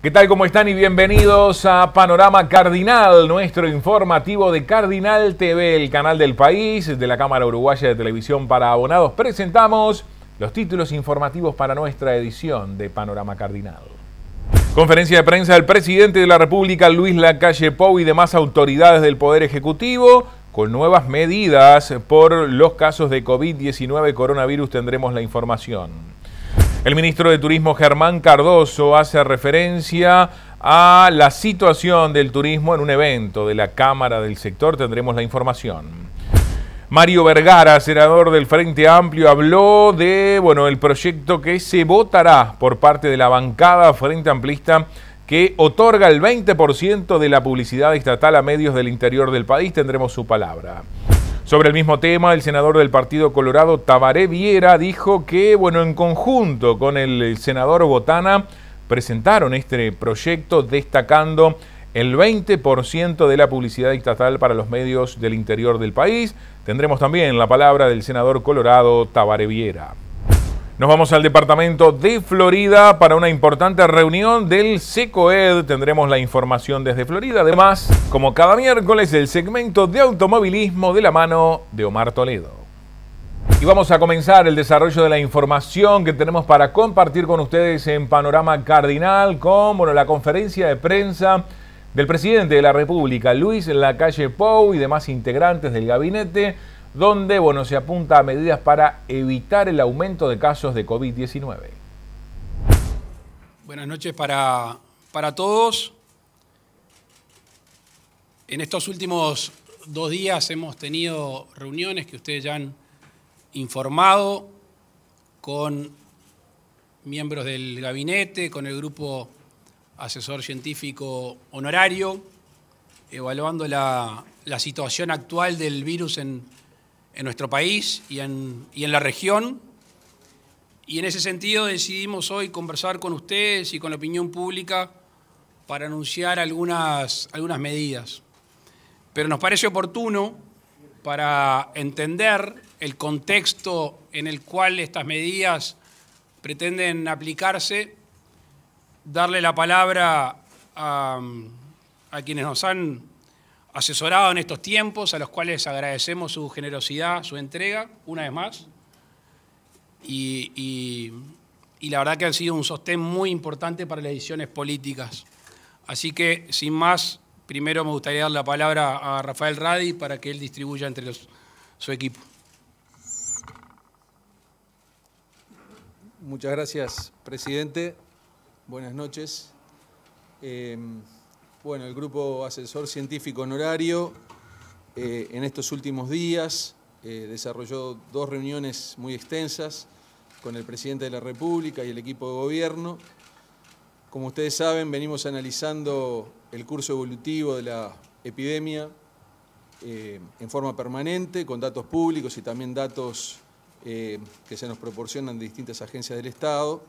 ¿Qué tal? ¿Cómo están? Y bienvenidos a Panorama Cardinal, nuestro informativo de Cardinal TV, el canal del país, de la Cámara Uruguaya de Televisión para Abonados. Presentamos los títulos informativos para nuestra edición de Panorama Cardinal. Conferencia de prensa del presidente de la República, Luis Lacalle Pou, y demás autoridades del Poder Ejecutivo con nuevas medidas por los casos de COVID-19 coronavirus. Tendremos la información. El ministro de Turismo, Germán Cardoso, hace referencia a la situación del turismo en un evento de la Cámara del sector. Tendremos la información. Mario Vergara, senador del Frente Amplio, habló de el proyecto que se votará por parte de la bancada Frente Amplista, que otorga el 20% de la publicidad estatal a medios del interior del país. Tendremos su palabra. Sobre el mismo tema, el senador del Partido Colorado, Tabaré Viera, dijo que, en conjunto con el senador Botana, presentaron este proyecto destacando el 20% de la publicidad estatal para los medios del interior del país. Tendremos también la palabra del senador colorado, Tabaré Viera. Nos vamos al departamento de Florida para una importante reunión del SECOED. Tendremos la información desde Florida. Además, como cada miércoles, el segmento de automovilismo de la mano de Omar Toledo. Y vamos a comenzar el desarrollo de la información que tenemos para compartir con ustedes en Panorama Cardinal con la conferencia de prensa del presidente de la República, Luis Lacalle Pou, y demás integrantes del gabinete, donde se apunta a medidas para evitar el aumento de casos de COVID-19. Buenas noches para todos. En estos últimos 2 días hemos tenido reuniones que ustedes ya han informado con miembros del gabinete, con el grupo asesor científico honorario, evaluando la situación actual del virus en nuestro país y en la región. Y en ese sentido decidimos hoy conversar con ustedes y con la opinión pública para anunciar algunas medidas. Pero nos parece oportuno, para entender el contexto en el cual estas medidas pretenden aplicarse, darle la palabra a quienes nos han asesorado en estos tiempos, a los cuales agradecemos su generosidad, su entrega, una vez más. Y la verdad que han sido un sostén muy importante para las decisiones políticas. Así que, sin más, primero me gustaría dar la palabra a Rafael Radi para que él distribuya entre su equipo. Muchas gracias, presidente. Buenas noches. El Grupo Asesor Científico Honorario en estos últimos días desarrolló 2 reuniones muy extensas con el presidente de la República y el equipo de gobierno. Como ustedes saben, venimos analizando el curso evolutivo de la epidemia en forma permanente, con datos públicos y también datos que se nos proporcionan de distintas agencias del Estado.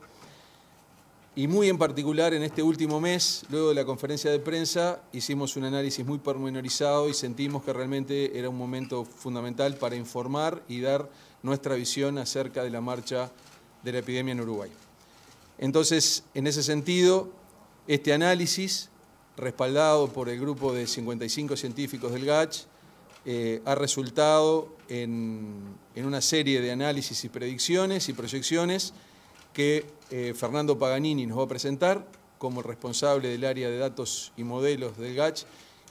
Y muy en particular en este último mes, luego de la conferencia de prensa, hicimos un análisis muy pormenorizado y sentimos que realmente era un momento fundamental para informar y dar nuestra visión acerca de la marcha de la epidemia en Uruguay. Entonces, en ese sentido, este análisis, respaldado por el grupo de 55 científicos del GACH, ha resultado en una serie de análisis y predicciones y proyecciones que Fernando Paganini nos va a presentar como responsable del área de datos y modelos del GACH,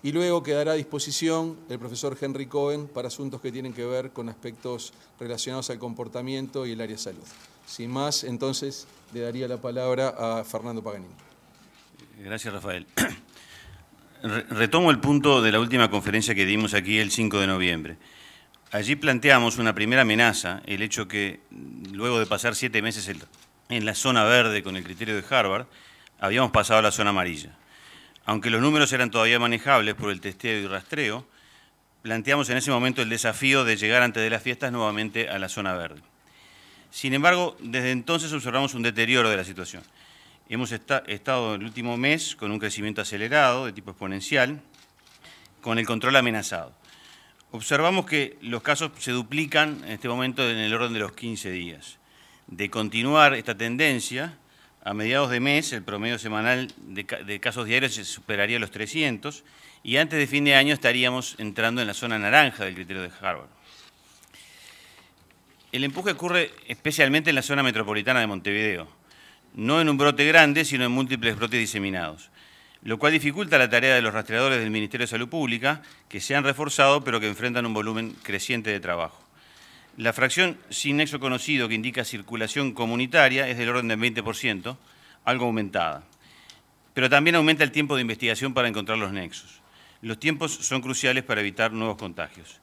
y luego quedará a disposición el profesor Henry Cohen para asuntos que tienen que ver con aspectos relacionados al comportamiento y el área de salud. Sin más, entonces, le daría la palabra a Fernando Paganini. Gracias, Rafael. Retomo el punto de la última conferencia que dimos aquí el 5 de noviembre. Allí planteamos una primera amenaza, el hecho que luego de pasar 7 meses en la zona verde con el criterio de Harvard, habíamos pasado a la zona amarilla. Aunque los números eran todavía manejables por el testeo y rastreo, planteamos en ese momento el desafío de llegar antes de las fiestas nuevamente a la zona verde. Sin embargo, desde entonces observamos un deterioro de la situación. Hemos estado el último mes con un crecimiento acelerado de tipo exponencial, con el control amenazado. Observamos que los casos se duplican en este momento en el orden de los 15 días. De continuar esta tendencia, A mediados de mes, el promedio semanal de casos diarios se superaría los 300 y antes de fin de año estaríamos entrando en la zona naranja del criterio de Harvard. El empuje ocurre especialmente en la zona metropolitana de Montevideo, no en un brote grande, sino en múltiples brotes diseminados, lo cual dificulta la tarea de los rastreadores del Ministerio de Salud Pública, que se han reforzado pero que enfrentan un volumen creciente de trabajo. La fracción sin nexo conocido que indica circulación comunitaria es del orden del 20%, algo aumentada. Pero también aumenta el tiempo de investigación para encontrar los nexos. Los tiempos son cruciales para evitar nuevos contagios.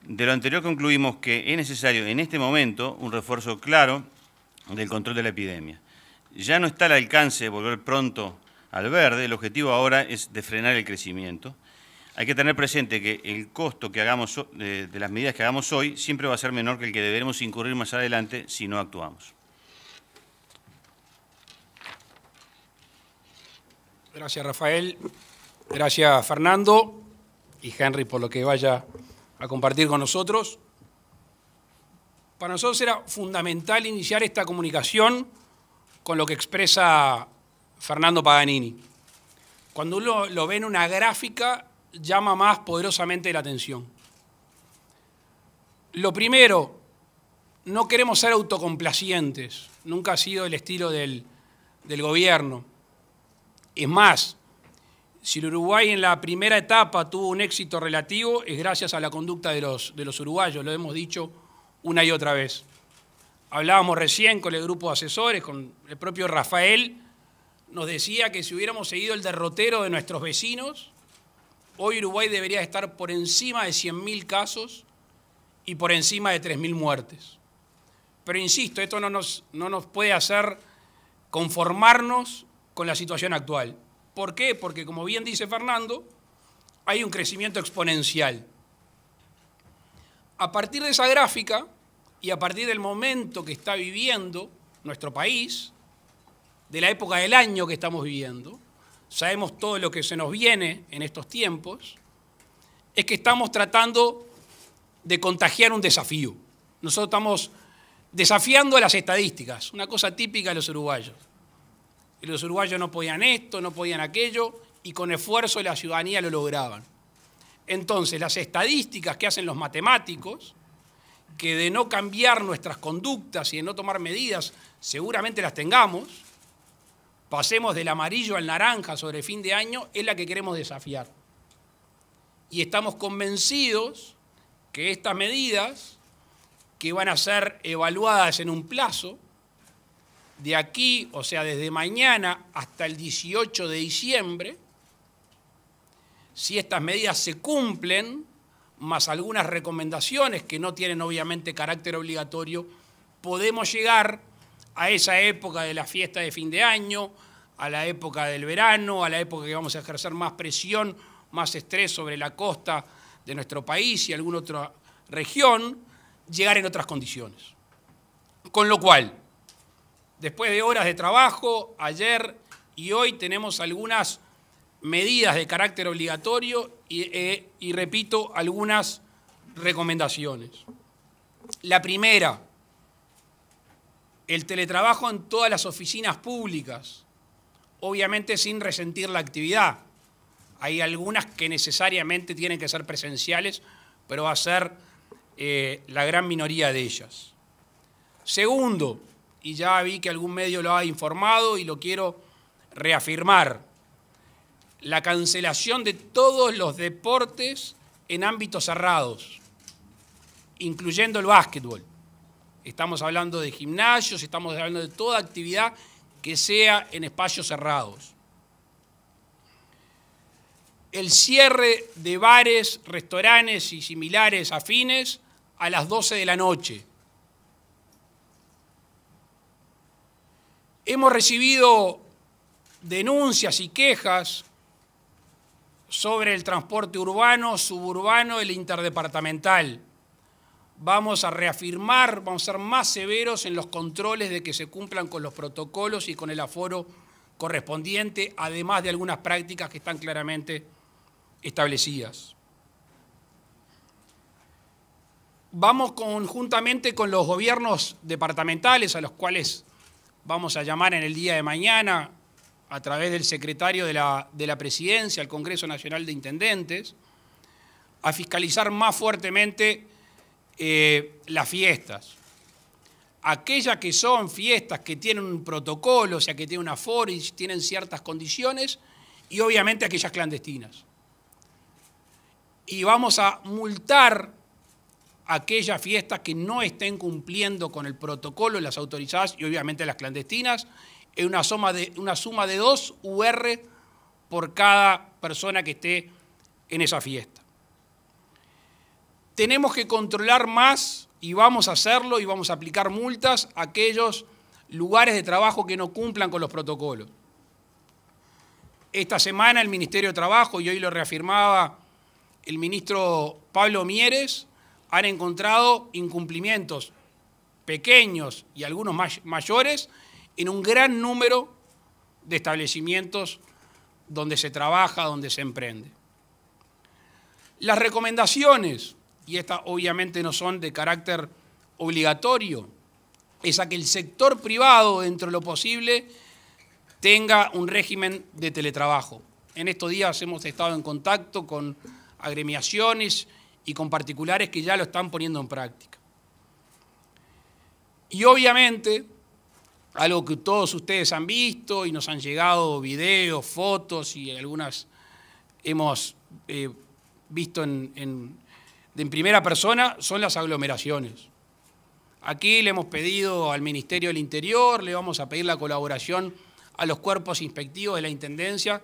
De lo anterior concluimos que es necesario en este momento un refuerzo claro del control de la epidemia. Ya no está al alcance de volver pronto al verde, el objetivo ahora es de frenar el crecimiento. Hay que tener presente que el costo que hagamos de las medidas que hagamos hoy siempre va a ser menor que el que deberemos incurrir más adelante si no actuamos. Gracias, Rafael. Gracias, Fernando y Henry, por lo que vaya a compartir con nosotros. Para nosotros era fundamental iniciar esta comunicación con lo que expresa Fernando Paganini. Cuando uno lo ve en una gráfica, llama más poderosamente la atención. Lo primero, no queremos ser autocomplacientes, nunca ha sido el estilo del gobierno. Es más, si el Uruguay en la primera etapa tuvo un éxito relativo, es gracias a la conducta de los uruguayos, lo hemos dicho una y otra vez. Hablábamos recién con el grupo de asesores, con el propio Rafael, nos decía que si hubiéramos seguido el derrotero de nuestros vecinos, hoy Uruguay debería estar por encima de 100.000 casos y por encima de 3.000 muertes. Pero insisto, esto no nos puede hacer conformarnos con la situación actual. ¿Por qué? Porque, como bien dice Fernando, hay un crecimiento exponencial. A partir de esa gráfica y a partir del momento que está viviendo nuestro país, de la época del año que estamos viviendo, sabemos todo lo que se nos viene en estos tiempos, es que estamos tratando de contagiar un desafío. Nosotros estamos desafiando a las estadísticas, una cosa típica de los uruguayos. Los uruguayos no podían esto, no podían aquello, y con esfuerzo de la ciudadanía lo lograban. Entonces, las estadísticas que hacen los matemáticos, que de no cambiar nuestras conductas y de no tomar medidas, seguramente las tengamos, pasemos del amarillo al naranja sobre fin de año, es la que queremos desafiar. Y estamos convencidos que estas medidas, que van a ser evaluadas en un plazo, de aquí, o sea, desde mañana hasta el 18 de diciembre, si estas medidas se cumplen, más algunas recomendaciones que no tienen obviamente carácter obligatorio, podemos llegar a esa época de la fiesta de fin de año, a la época del verano, a la época que vamos a ejercer más presión, más estrés sobre la costa de nuestro país y alguna otra región, llegar en otras condiciones. Con lo cual, después de horas de trabajo, ayer y hoy tenemos algunas medidas de carácter obligatorio y repito, algunas recomendaciones. La primera, el teletrabajo en todas las oficinas públicas, obviamente sin resentir la actividad. Hay algunas que necesariamente tienen que ser presenciales, pero va a ser la gran minoría de ellas. Segundo, y ya vi que algún medio lo ha informado y lo quiero reafirmar, la cancelación de todos los deportes en ámbitos cerrados, incluyendo el básquetbol. Estamos hablando de gimnasios, estamos hablando de toda actividad que sea en espacios cerrados. El cierre de bares, restaurantes y similares afines a las 12 de la noche. Hemos recibido denuncias y quejas sobre el transporte urbano, suburbano y el interdepartamental. Vamos a reafirmar, vamos a ser más severos en los controles de que se cumplan con los protocolos y con el aforo correspondiente, además de algunas prácticas que están claramente establecidas. Vamos conjuntamente con los gobiernos departamentales, a los cuales vamos a llamar en el día de mañana a través del secretario de la Presidencia al Congreso Nacional de Intendentes a fiscalizar más fuertemente las fiestas. Aquellas que son fiestas que tienen un protocolo, o sea, que tienen un aforo y tienen ciertas condiciones, y obviamente aquellas clandestinas. Y vamos a multar aquellas fiestas que no estén cumpliendo con el protocolo, las autorizadas y obviamente las clandestinas, en una suma de 2 UR por cada persona que esté en esa fiesta. Tenemos que controlar más, y vamos a hacerlo, y vamos a aplicar multas a aquellos lugares de trabajo que no cumplan con los protocolos. Esta semana el Ministerio de Trabajo, y hoy lo reafirmaba el ministro Pablo Mieres, han encontrado incumplimientos pequeños y algunos mayores en un gran número de establecimientos donde se trabaja, donde se emprende. Las recomendaciones, y estas obviamente no son de carácter obligatorio, es a que el sector privado, dentro de lo posible, tenga un régimen de teletrabajo. En estos días hemos estado en contacto con agremiaciones y con particulares que ya lo están poniendo en práctica. Y obviamente, algo que todos ustedes han visto y nos han llegado videos, fotos y algunas hemos visto en primera persona, son las aglomeraciones. Aquí le hemos pedido al Ministerio del Interior, le vamos a pedir la colaboración a los cuerpos inspectivos de la Intendencia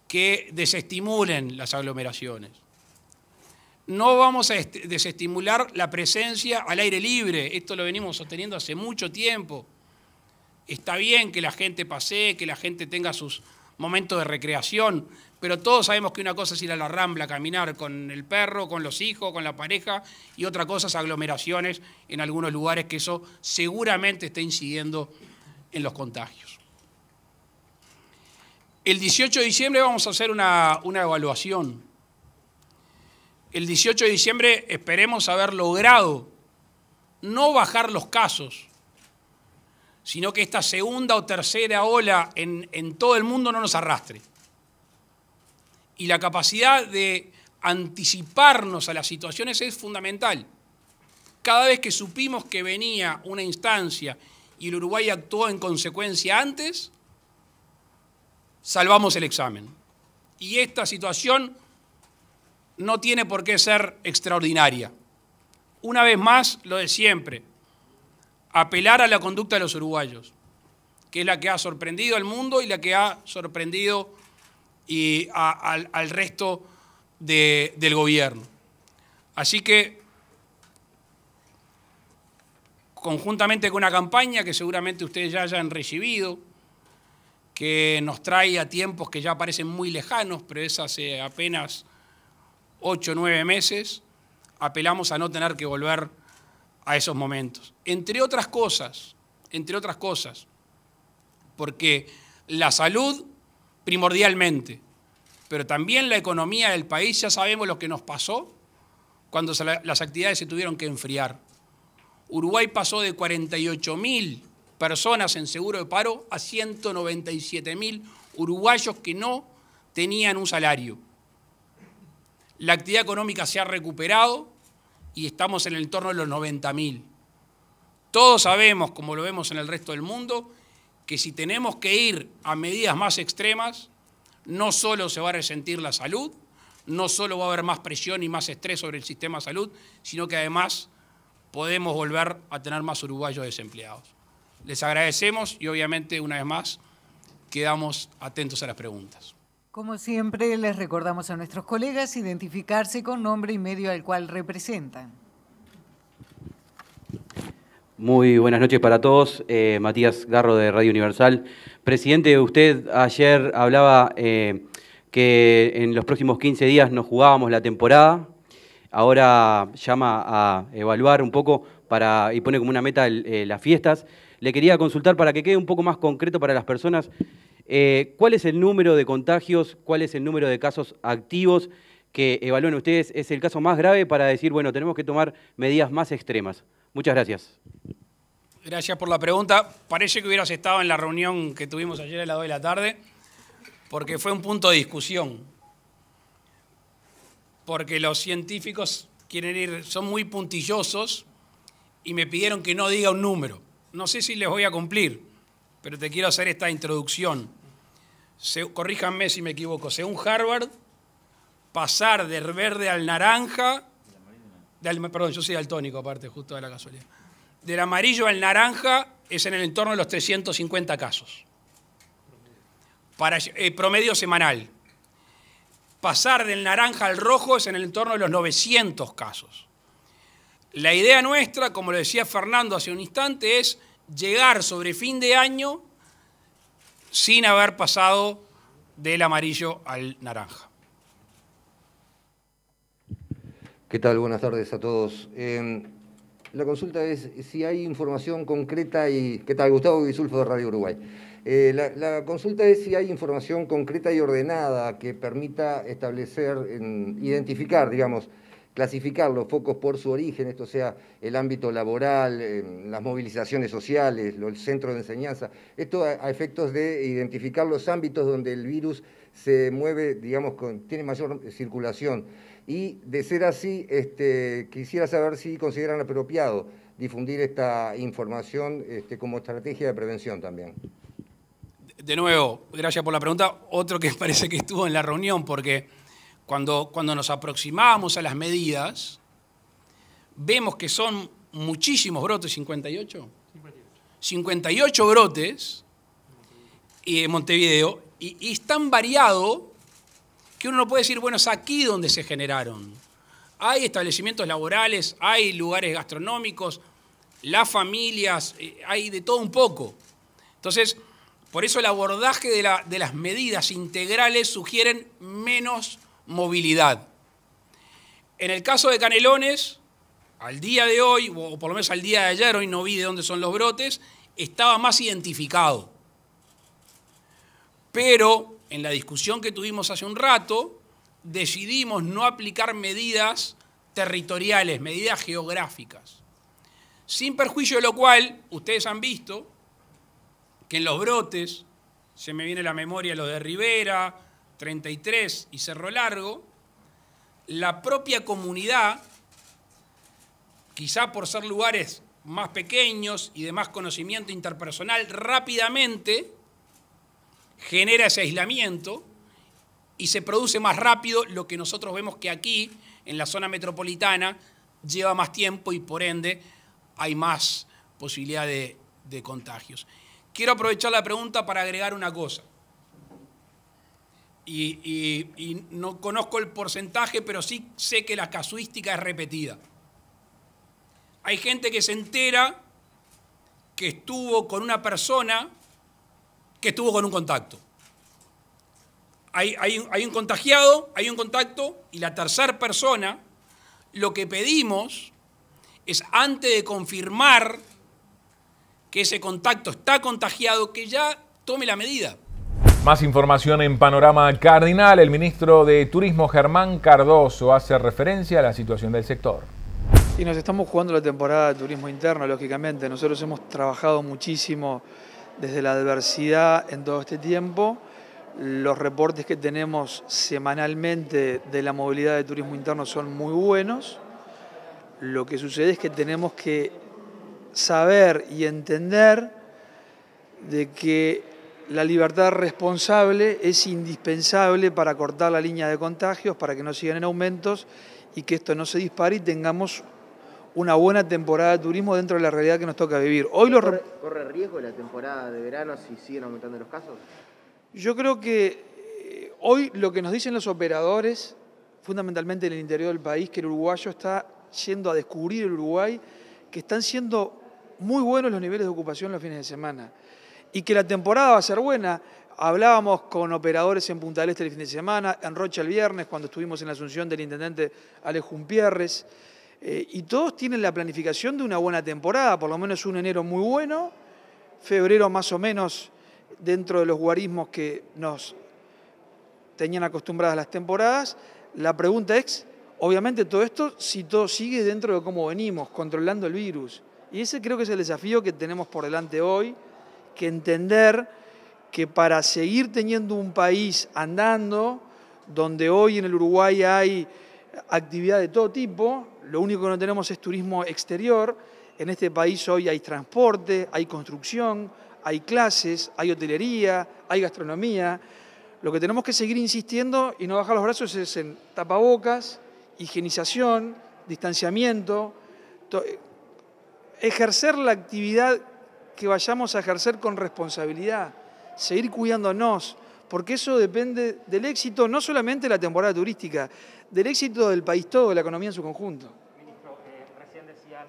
que desestimulen las aglomeraciones. No vamos a desestimular la presencia al aire libre, esto lo venimos sosteniendo hace mucho tiempo. Está bien que la gente pasee, que la gente tenga sus momentos de recreación, pero todos sabemos que una cosa es ir a la Rambla a caminar con el perro, con los hijos, con la pareja, y otra cosa es aglomeraciones en algunos lugares, que eso seguramente está incidiendo en los contagios. El 18 de diciembre vamos a hacer una evaluación. El 18 de diciembre esperemos haber logrado no bajar los casos, sino que esta segunda o tercera ola en todo el mundo no nos arrastre. Y la capacidad de anticiparnos a las situaciones es fundamental. Cada vez que supimos que venía una instancia y el Uruguay actuó en consecuencia antes, salvamos el examen. Y esta situación no tiene por qué ser extraordinaria. Una vez más, lo de siempre, apelar a la conducta de los uruguayos, que es la que ha sorprendido al mundo y la que ha sorprendido al resto del gobierno. Así que, conjuntamente con una campaña que seguramente ustedes ya hayan recibido, que nos trae a tiempos que ya parecen muy lejanos, pero es hace apenas 8 o 9 meses, apelamos a no tener que volver a esos momentos. Entre otras cosas, porque la salud primordialmente, pero también la economía del país, ya sabemos lo que nos pasó cuando las actividades se tuvieron que enfriar. Uruguay pasó de 48.000 personas en seguro de paro a 197.000 uruguayos que no tenían un salario. La actividad económica se ha recuperado y estamos en el entorno de los 90.000. Todos sabemos, como lo vemos en el resto del mundo, que si tenemos que ir a medidas más extremas, no solo se va a resentir la salud, no solo va a haber más presión y más estrés sobre el sistema de salud, sino que además podemos volver a tener más uruguayos desempleados. Les agradecemos y obviamente una vez más quedamos atentos a las preguntas. Como siempre, les recordamos a nuestros colegas identificarse con nombre y medio al cual representan. Muy buenas noches para todos. Matías Garro de Radio Universal. Presidente, usted ayer hablaba que en los próximos 15 días nos jugábamos la temporada. Ahora llama a evaluar un poco y pone como una meta las fiestas. Le quería consultar para que quede un poco más concreto para las personas. ¿Cuál es el número de contagios? ¿Cuál es el número de casos activos que evalúan ustedes? ¿Es el caso más grave para decir, bueno, tenemos que tomar medidas más extremas? Muchas gracias. Gracias por la pregunta. Parece que hubieras estado en la reunión que tuvimos ayer a las 2 de la tarde, porque fue un punto de discusión. Porque los científicos son muy puntillosos y me pidieron que no diga un número. No sé si les voy a cumplir, pero te quiero hacer esta introducción. Corríjanme si me equivoco. Según Harvard, pasar del verde al naranja, perdón, yo soy daltónico aparte, justo de la casualidad. Del amarillo al naranja es en el entorno de los 350 casos. Promedio semanal. Pasar del naranja al rojo es en el entorno de los 900 casos. La idea nuestra, como lo decía Fernando hace un instante, es llegar sobre fin de año sin haber pasado del amarillo al naranja. ¿Qué tal? Buenas tardes a todos. La consulta es si hay información concreta y... ¿Qué tal? Gustavo Guisulfo de Radio Uruguay. La consulta es si hay información concreta y ordenada que permita establecer, identificar, digamos, clasificar los focos por su origen, esto sea el ámbito laboral, las movilizaciones sociales, el centro de enseñanza, esto a efectos de identificar los ámbitos donde el virus se mueve, digamos, tiene mayor circulación. Y de ser así, quisiera saber si consideran apropiado difundir esta información como estrategia de prevención también. De nuevo, gracias por la pregunta. Otro que parece que estuvo en la reunión, porque cuando nos aproximamos a las medidas, vemos que son muchísimos brotes, 58. 58 brotes en Montevideo, y es tan variado que uno no puede decir, bueno, es aquí donde se generaron. Hay establecimientos laborales, hay lugares gastronómicos, las familias, hay de todo un poco. Entonces, por eso el abordaje de las medidas integrales sugieren menos movilidad. En el caso de Canelones, al día de hoy, o por lo menos al día de ayer, hoy no vi de dónde son los brotes, estaba más identificado. Pero en la discusión que tuvimos hace un rato, decidimos no aplicar medidas territoriales, medidas geográficas. Sin perjuicio de lo cual, ustedes han visto que en los brotes, se me viene a la memoria lo de Rivera, 33 y Cerro Largo, la propia comunidad, quizá por ser lugares más pequeños y de más conocimiento interpersonal, rápidamente genera ese aislamiento y se produce más rápido lo que nosotros vemos que aquí, en la zona metropolitana, lleva más tiempo y por ende hay más posibilidad de contagios. Quiero aprovechar la pregunta para agregar una cosa. Y no conozco el porcentaje, pero sí sé que la casuística es repetida. Hay gente que se entera que estuvo con una persona que estuvo con un contacto. Hay un contagiado, hay un contacto, y la tercera persona, lo que pedimos es, antes de confirmar que ese contacto está contagiado, que ya tome la medida. Más información en Panorama Cardinal. El ministro de Turismo, Germán Cardoso, hace referencia a la situación del sector. Y nos estamos jugando la temporada de turismo interno, lógicamente. Nosotros hemos trabajado muchísimo desde la adversidad en todo este tiempo. Los reportes que tenemos semanalmente de la movilidad de turismo interno son muy buenos. Lo que sucede es que tenemos que saber y entender de que la libertad responsable es indispensable para cortar la línea de contagios, para que no sigan en aumentos y que esto no se dispare y tengamos una buena temporada de turismo dentro de la realidad que nos toca vivir. Hoy ¿Corre riesgo la temporada de verano si siguen aumentando los casos? Yo creo que hoy lo que nos dicen los operadores, fundamentalmente en el interior del país, que el uruguayo está yendo a descubrir el Uruguay, que están siendo muy buenos los niveles de ocupación los fines de semana y que la temporada va a ser buena. Hablábamos con operadores en Punta del Este el fin de semana, en Rocha el viernes, cuando estuvimos en la asunción del intendente Alex Jumpierres, y todos tienen la planificación de una buena temporada, por lo menos un enero muy bueno, febrero más o menos dentro de los guarismos que nos tenían acostumbradas las temporadas. La pregunta es, obviamente todo esto, si todo sigue dentro de cómo venimos, controlando el virus. Y ese creo que es el desafío que tenemos por delante hoy, que entender que para seguir teniendo un país andando, donde hoy en el Uruguay hay actividad de todo tipo, lo único que no tenemos es turismo exterior. En este país hoy hay transporte, hay construcción, hay clases, hay hotelería, hay gastronomía. Lo que tenemos que seguir insistiendo y no bajar los brazos es en tapabocas, higienización, distanciamiento, ejercer la actividad que vayamos a ejercer con responsabilidad, seguir cuidándonos, porque eso depende del éxito, no solamente de la temporada turística, del éxito del país todo, de la economía en su conjunto. Ministro, recién decían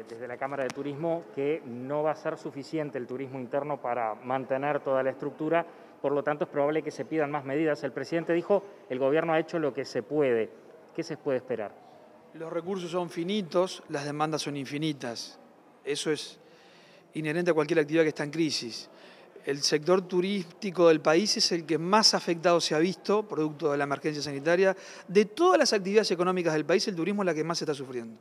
desde la Cámara de Turismo que no va a ser suficiente el turismo interno para mantener toda la estructura, por lo tanto es probable que se pidan más medidas. El presidente dijo, el gobierno ha hecho lo que se puede. ¿Qué se puede esperar? Los recursos son finitos, las demandas son infinitas. Eso es inherente a cualquier actividad que está en crisis. El sector turístico del país es el que más afectado se ha visto, producto de la emergencia sanitaria. De todas las actividades económicas del país, el turismo es la que más se está sufriendo.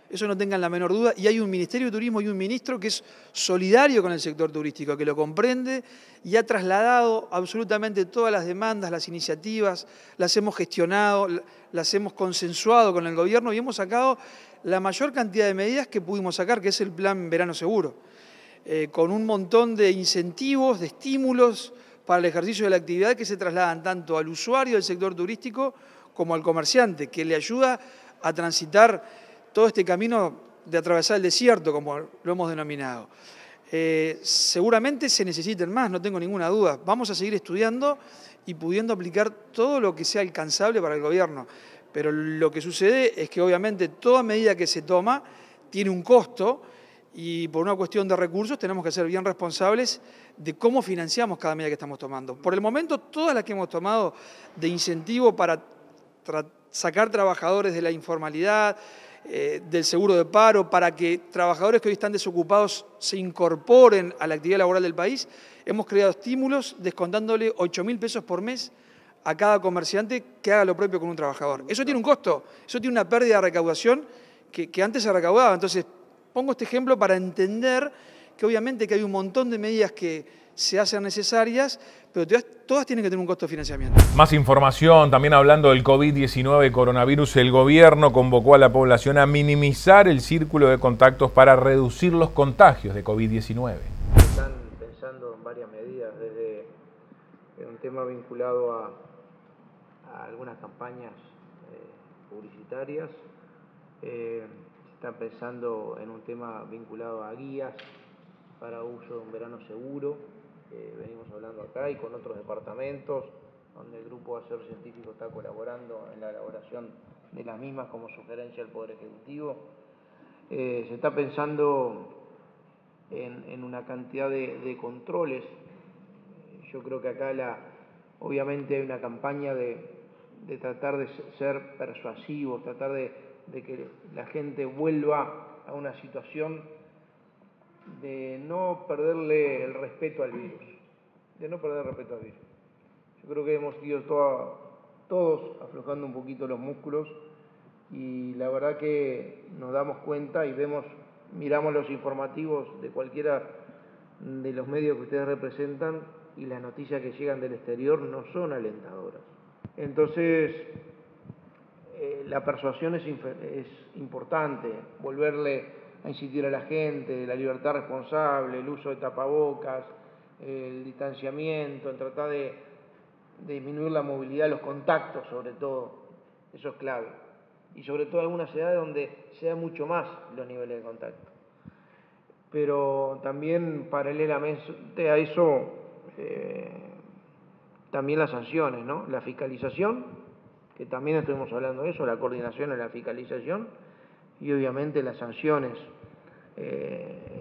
Eso no tengan la menor duda. Y hay un Ministerio de Turismo y un ministro que es solidario con el sector turístico, que lo comprende y ha trasladado absolutamente todas las demandas, las iniciativas, las hemos gestionado, las hemos consensuado con el gobierno y hemos sacado la mayor cantidad de medidas que pudimos sacar, que es el Plan Verano Seguro, con un montón de incentivos, de estímulos para el ejercicio de la actividad que se trasladan tanto al usuario del sector turístico como al comerciante, que le ayuda a transitar todo este camino de atravesar el desierto, como lo hemos denominado. Seguramente se necesiten más, no tengo ninguna duda. Vamos a seguir estudiando y pudiendo aplicar todo lo que sea alcanzable para el gobierno. Pero lo que sucede es que obviamente toda medida que se toma tiene un costo y por una cuestión de recursos tenemos que ser bien responsables de cómo financiamos cada medida que estamos tomando. Por el momento, todas las que hemos tomado de incentivo para sacar trabajadores de la informalidad, del seguro de paro, para que trabajadores que hoy están desocupados se incorporen a la actividad laboral del país, hemos creado estímulos descontándole 8.000 pesos por mes a cada comerciante que haga lo propio con un trabajador. Eso tiene un costo, eso tiene una pérdida de recaudación que antes se recaudaba. Entonces, pongo este ejemplo para entender que obviamente que hay un montón de medidas que se hacen necesarias, pero todas tienen que tener un costo de financiamiento. Más información, también hablando del COVID-19 coronavirus, el gobierno convocó a la población a minimizar el círculo de contactos para reducir los contagios de COVID-19. Están pensando en varias medidas, desde un tema vinculado a algunas campañas publicitarias, están pensando en un tema vinculado a guías para uso de un verano seguro, venimos hablando acá y con otros departamentos, donde el Grupo Asesor Científico está colaborando en la elaboración de las mismas como sugerencia del Poder Ejecutivo. Se está pensando en una cantidad de controles. Yo creo que acá obviamente hay una campaña de tratar de ser persuasivos, tratar de que la gente vuelva a una situación de no perderle el respeto al virus, Yo creo que hemos ido todos aflojando un poquito los músculos y la verdad que nos damos cuenta y miramos los informativos de cualquiera de los medios que ustedes representan y las noticias que llegan del exterior no son alentadoras. Entonces, la persuasión es importante, volverle a insistir a la gente, la libertad responsable, el uso de tapabocas, el distanciamiento, en tratar de disminuir la movilidad, los contactos sobre todo, eso es clave. Y sobre todo en algunas edades donde se da mucho más los niveles de contacto. Pero también paralelamente a eso, también las sanciones, ¿no? La fiscalización, que también estuvimos hablando de eso, la coordinación en la fiscalización, y obviamente las sanciones.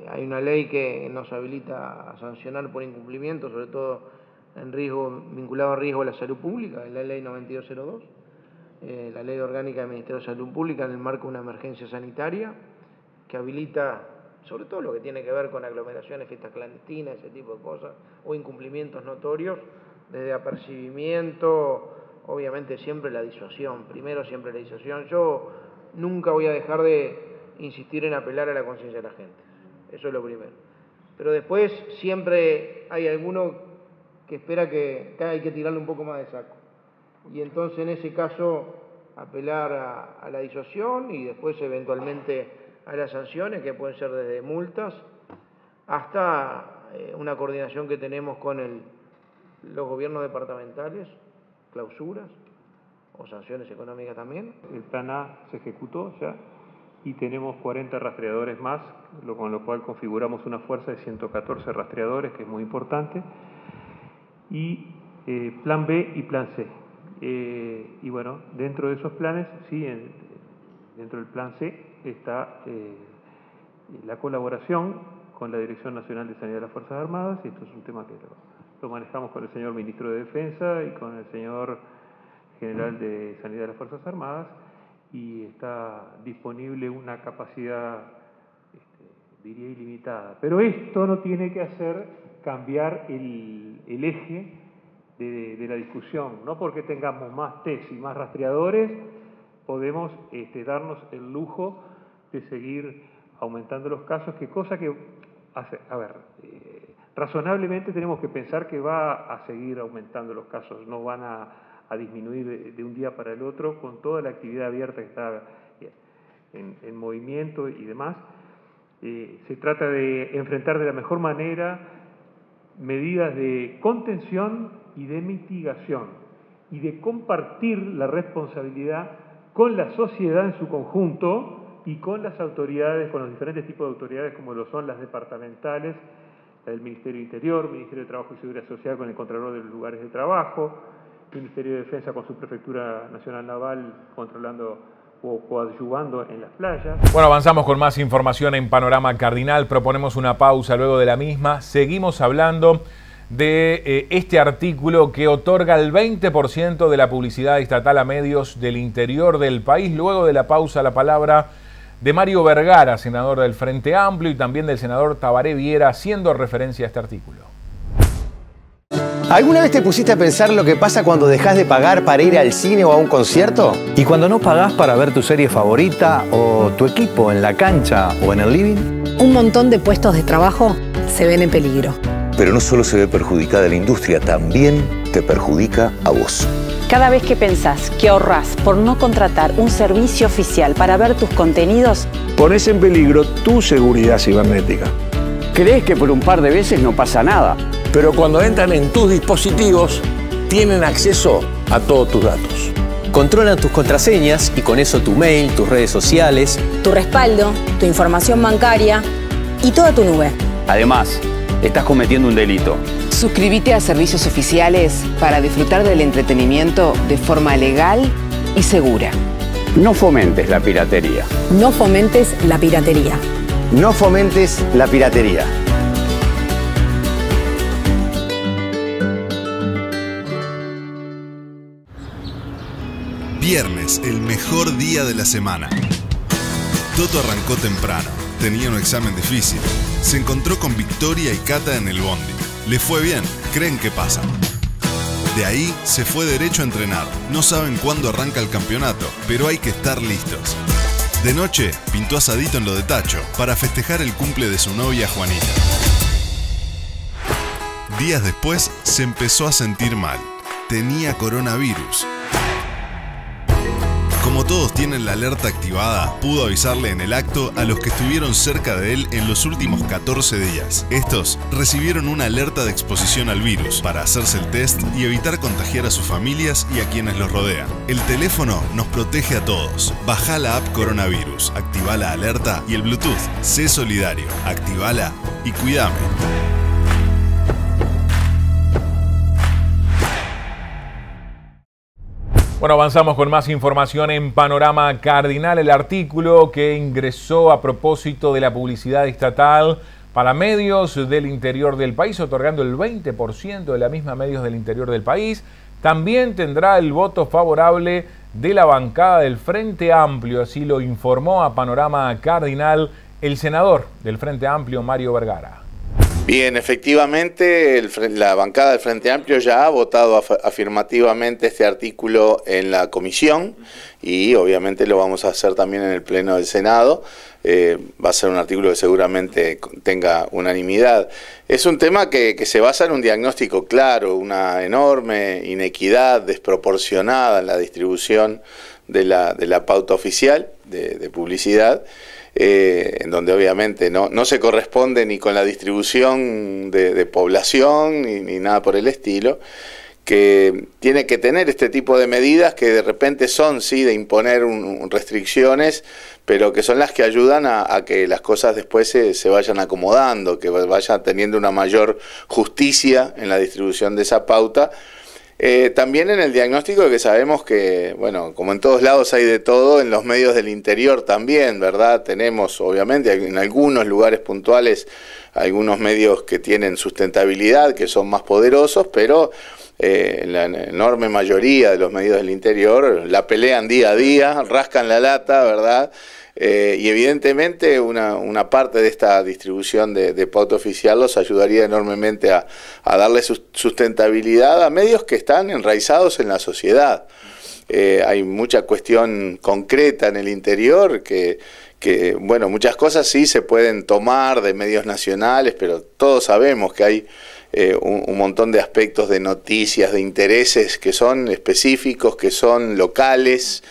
Hay una ley que nos habilita a sancionar por incumplimiento, sobre todo vinculado a riesgo a la salud pública, es la ley 9202, la ley orgánica del Ministerio de Salud Pública en el marco de una emergencia sanitaria, que habilita sobre todo lo que tiene que ver con aglomeraciones, fiestas clandestinas, ese tipo de cosas, o incumplimientos notorios, desde apercibimiento, obviamente siempre la disuasión, primero siempre la disuasión. Yo nunca voy a dejar de insistir en apelar a la conciencia de la gente. Eso es lo primero. Pero después siempre hay alguno que espera que hay que tirarle un poco más de saco. Y entonces en ese caso apelar a la disuasión y después eventualmente a las sanciones, que pueden ser desde multas hasta una coordinación que tenemos con los gobiernos departamentales, clausuras o sanciones económicas también. El plan A se ejecutó ya y tenemos 40 rastreadores más, con lo cual configuramos una fuerza de 114 rastreadores, que es muy importante, y plan B y plan C. Y bueno, dentro de esos planes, sí, dentro del plan C está la colaboración con la Dirección Nacional de Sanidad de las Fuerzas Armadas, y esto es un tema que lo manejamos con el señor Ministro de Defensa y con el señor General de Sanidad de las Fuerzas Armadas, y está disponible una capacidad, diría, ilimitada. Pero esto no tiene que hacer cambiar el eje de la discusión. No porque tengamos más test y más rastreadores, podemos darnos el lujo de seguir aumentando los casos, cosa que hace, razonablemente tenemos que pensar que va a seguir aumentando los casos, no van a disminuir de un día para el otro, con toda la actividad abierta que está en movimiento y demás. Se trata de enfrentar de la mejor manera medidas de contención y de mitigación, y de compartir la responsabilidad con la sociedad en su conjunto y con las autoridades, con los diferentes tipos de autoridades, como lo son las departamentales, el Ministerio de Interior, Ministerio de Trabajo y Seguridad Social con el Contralor de los Lugares de Trabajo, el Ministerio de Defensa con su Prefectura Nacional Naval controlando o coadyuvando en las playas. Bueno, avanzamos con más información en Panorama Cardinal. Proponemos una pausa luego de la misma. Seguimos hablando de este artículo que otorga el 20% de la publicidad estatal a medios del interior del país. Luego de la pausa, la palabra de Mario Vergara, senador del Frente Amplio, y también del senador Tabaré Viera, haciendo referencia a este artículo. ¿Alguna vez te pusiste a pensar lo que pasa cuando dejas de pagar para ir al cine o a un concierto? ¿Y cuando no pagás para ver tu serie favorita o tu equipo en la cancha o en el living? Un montón de puestos de trabajo se ven en peligro. Pero no solo se ve perjudicada la industria, también te perjudica a vos. Cada vez que pensás que ahorrás por no contratar un servicio oficial para ver tus contenidos, pones en peligro tu seguridad cibernética. Crees que por un par de veces no pasa nada. Pero cuando entran en tus dispositivos, tienen acceso a todos tus datos. Controlan tus contraseñas y con eso tu mail, tus redes sociales, tu respaldo, tu información bancaria y toda tu nube. Además, estás cometiendo un delito. Suscríbete a servicios oficiales para disfrutar del entretenimiento de forma legal y segura. No fomentes la piratería. No fomentes la piratería. No fomentes la piratería. Viernes, el mejor día de la semana. Toto arrancó temprano, tenía un examen difícil. Se encontró con Victoria y Cata en el bondi. Le fue bien, creen que pasa. De ahí se fue derecho a entrenar. No saben cuándo arranca el campeonato, pero hay que estar listos. De noche, pintó asadito en lo de Tacho para festejar el cumple de su novia Juanita. Días después, se empezó a sentir mal. Tenía coronavirus. Como todos tienen la alerta activada, pudo avisarle en el acto a los que estuvieron cerca de él en los últimos 14 días. Estos recibieron una alerta de exposición al virus para hacerse el test y evitar contagiar a sus familias y a quienes los rodean. El teléfono nos protege a todos. Bajá la app Coronavirus, activá la alerta y el Bluetooth. Sé solidario, activala y cuidame. Bueno, avanzamos con más información en Panorama Cardinal. El artículo que ingresó a propósito de la publicidad estatal para medios del interior del país, otorgando el 20% de la misma a medios del interior del país, también tendrá el voto favorable de la bancada del Frente Amplio. Así lo informó a Panorama Cardinal el senador del Frente Amplio, Mario Vergara. Bien, efectivamente la bancada del Frente Amplio ya ha votado afirmativamente este artículo en la comisión y obviamente lo vamos a hacer también en el Pleno del Senado. Va a ser un artículo que seguramente tenga unanimidad. Es un tema que se basa en un diagnóstico claro, una enorme inequidad desproporcionada en la distribución de la pauta oficial de publicidad. En donde obviamente no se corresponde ni con la distribución de población ni nada por el estilo, que tiene que tener este tipo de medidas que de repente son, sí, de imponer restricciones, pero que son las que ayudan a que las cosas después se vayan acomodando, que vaya teniendo una mayor justicia en la distribución de esa pauta. También en el diagnóstico de que sabemos que, bueno, como en todos lados hay de todo, en los medios del interior también, ¿verdad? Tenemos, obviamente, en algunos lugares puntuales, algunos medios que tienen sustentabilidad, que son más poderosos, pero en la enorme mayoría de los medios del interior la pelean día a día, rascan la lata, ¿verdad? Y evidentemente una parte de esta distribución de pauta oficial los ayudaría enormemente a darle sustentabilidad a medios que están enraizados en la sociedad. Hay mucha cuestión concreta en el interior que bueno, muchas cosas sí se pueden tomar de medios nacionales, pero todos sabemos que hay un montón de aspectos de noticias, de intereses que son específicos, que son locales,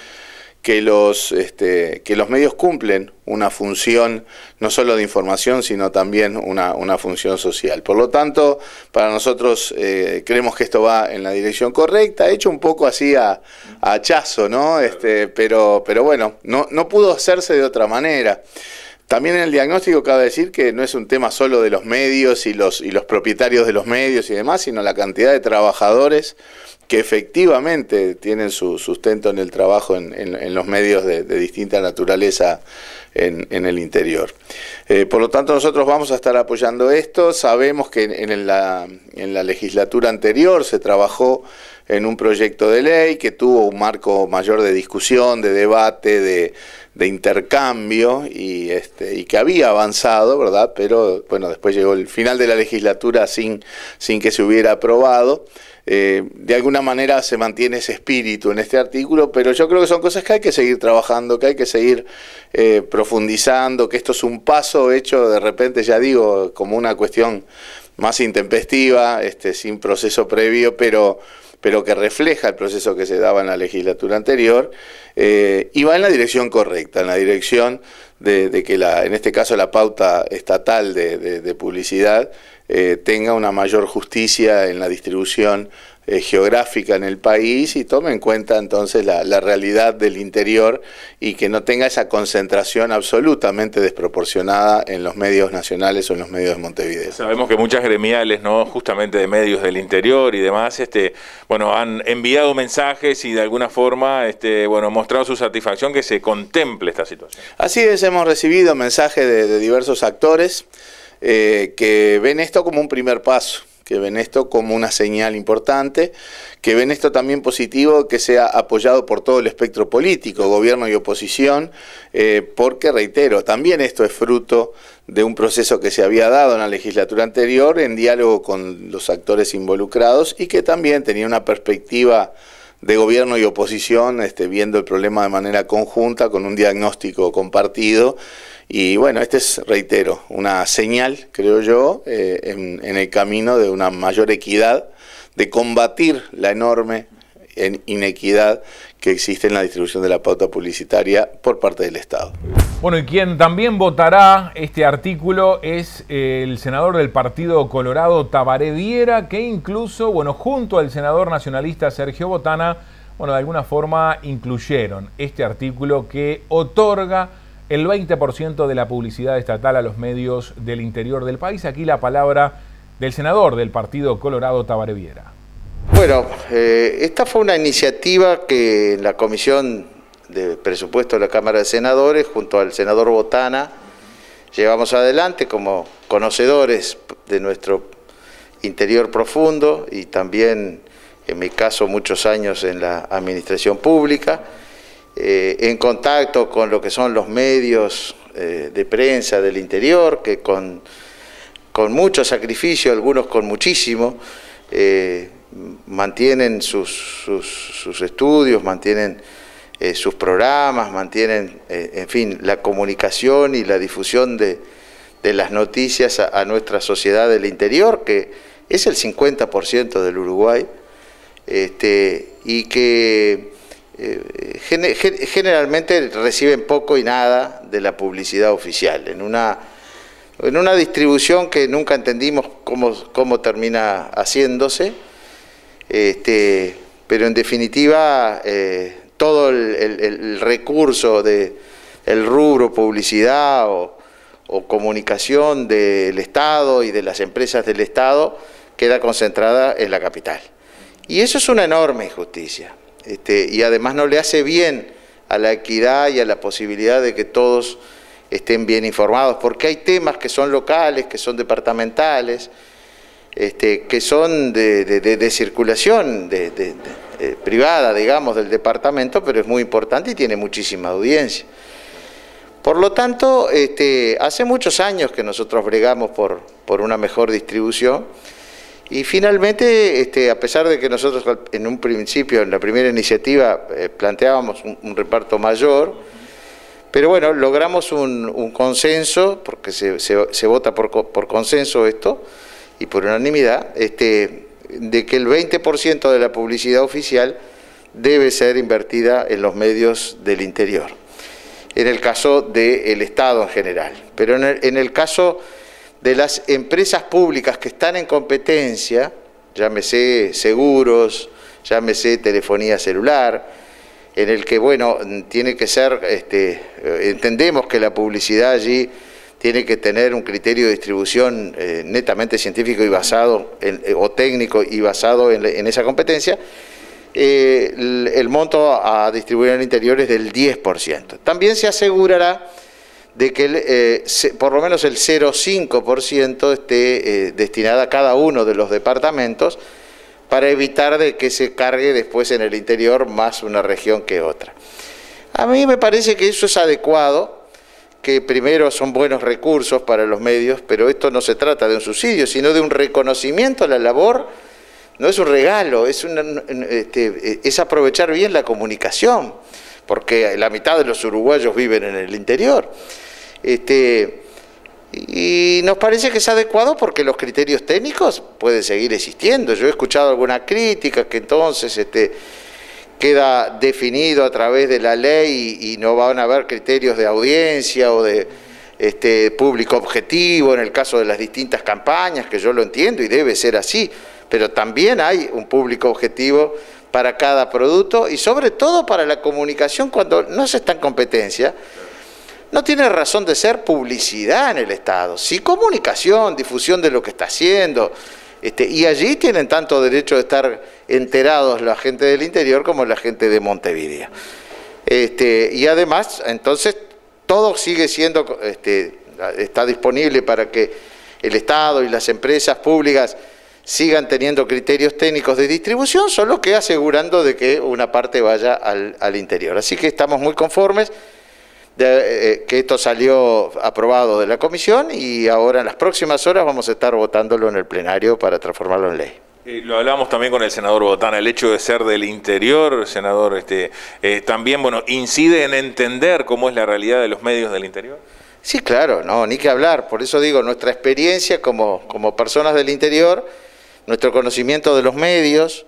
que los medios cumplen una función no solo de información, sino también una función social. Por lo tanto, para nosotros creemos que esto va en la dirección correcta, hecho un poco así a hachazo, ¿no? Pero bueno, no pudo hacerse de otra manera. También en el diagnóstico cabe decir que no es un tema solo de los medios y los propietarios de los medios y demás, sino la cantidad de trabajadores que efectivamente tienen su sustento en el trabajo en los medios de distinta naturaleza en el interior. Por lo tanto, nosotros vamos a estar apoyando esto. Sabemos que en la legislatura anterior se trabajó en un proyecto de ley que tuvo un marco mayor de discusión, de debate, de intercambio y que había avanzado, ¿verdad? Pero bueno, después llegó el final de la legislatura sin que se hubiera aprobado. De alguna manera se mantiene ese espíritu en este artículo, pero yo creo que son cosas que hay que seguir trabajando, que hay que seguir profundizando, que esto es un paso hecho de repente, ya digo, como una cuestión más intempestiva, sin proceso previo, pero que refleja el proceso que se daba en la legislatura anterior, y va en la dirección correcta, en la dirección de que en este caso la pauta estatal de publicidad tenga una mayor justicia en la distribución geográfica en el país y tome en cuenta entonces la realidad del interior y que no tenga esa concentración absolutamente desproporcionada en los medios nacionales o en los medios de Montevideo. Sabemos que muchas gremiales, ¿no?, justamente de medios del interior y demás, bueno, han enviado mensajes y de alguna forma, bueno, mostrado su satisfacción que se contemple esta situación. Así es, hemos recibido mensajes de diversos actores que ven esto como un primer paso, que ven esto como una señal importante, que ven esto también positivo, que sea apoyado por todo el espectro político, gobierno y oposición, porque, reitero, también esto es fruto de un proceso que se había dado en la legislatura anterior en diálogo con los actores involucrados y que también tenía una perspectiva de gobierno y oposición, viendo el problema de manera conjunta, con un diagnóstico compartido. Y bueno, es, reitero, una señal, creo yo, en el camino de una mayor equidad, de combatir la enorme inequidad que existe en la distribución de la pauta publicitaria por parte del Estado. Bueno, y quien también votará este artículo es el senador del Partido Colorado, Tabaré Viera, que incluso, bueno, junto al senador nacionalista Sergio Botana, bueno, de alguna forma incluyeron este artículo que otorga el 20% de la publicidad estatal a los medios del interior del país. Aquí la palabra del senador del Partido Colorado, Tabaré Viera. Bueno, esta fue una iniciativa que en la Comisión de Presupuesto de la Cámara de Senadores, junto al senador Botana, llevamos adelante como conocedores de nuestro interior profundo y también, en mi caso, muchos años en la administración pública, en contacto con lo que son los medios de prensa del interior, que con con mucho sacrificio, algunos con muchísimo, mantienen sus estudios, mantienen sus programas, mantienen, en fin, la comunicación y la difusión de las noticias a nuestra sociedad del interior, que es el 50% del Uruguay, y que generalmente reciben poco y nada de la publicidad oficial, en una distribución que nunca entendimos cómo termina haciéndose, pero en definitiva todo el recurso del rubro publicidad o comunicación del Estado y de las empresas del Estado queda concentrada en la capital. Y eso es una enorme injusticia, y además no le hace bien a la equidad y a la posibilidad de que todos estén bien informados, porque hay temas que son locales, que son departamentales, que son de circulación privada, digamos, del departamento, pero es muy importante y tiene muchísima audiencia. Por lo tanto, hace muchos años que nosotros bregamos por una mejor distribución, y finalmente, a pesar de que nosotros en un principio, en la primera iniciativa, planteábamos un reparto mayor, pero bueno, logramos un consenso, porque se vota por consenso esto, y por unanimidad, de que el 20% de la publicidad oficial debe ser invertida en los medios del interior, en el caso del Estado en general. Pero en el caso de las empresas públicas que están en competencia, llámese seguros, llámese telefonía celular, en el que, bueno, tiene que ser, entendemos que la publicidad allí tiene que tener un criterio de distribución netamente científico y basado, o técnico y basado en esa competencia, el monto a distribuir en el interior es del 10%. También se asegurará de que por lo menos el 0,5% esté destinada a cada uno de los departamentos, para evitar de que se cargue después en el interior más una región que otra. A mí me parece que eso es adecuado, que primero son buenos recursos para los medios, pero esto no se trata de un subsidio, sino de un reconocimiento a la labor. No es un regalo, es aprovechar bien la comunicación, porque la mitad de los uruguayos viven en el interior. Y nos parece que es adecuado porque los criterios técnicos pueden seguir existiendo. Yo he escuchado alguna crítica que entonces queda definido a través de la ley y no van a haber criterios de audiencia o de público objetivo en el caso de las distintas campañas, que yo lo entiendo y debe ser así, pero también hay un público objetivo para cada producto y sobre todo para la comunicación cuando no se está en competencia. No tiene razón de ser publicidad en el Estado, sí comunicación, difusión de lo que está haciendo, y allí tienen tanto derecho de estar enterados la gente del interior como la gente de Montevideo. Y además, entonces, todo sigue siendo, está disponible para que el Estado y las empresas públicas sigan teniendo criterios técnicos de distribución, solo que asegurando de que una parte vaya al interior. Así que estamos muy conformes que esto salió aprobado de la comisión y ahora en las próximas horas vamos a estar votándolo en el plenario para transformarlo en ley. Lo hablamos también con el senador Botana, el hecho de ser del interior, senador, también, bueno, incide en entender cómo es la realidad de los medios del interior. Sí, claro, no, ni que hablar. Por eso digo, nuestra experiencia como personas del interior, nuestro conocimiento de los medios,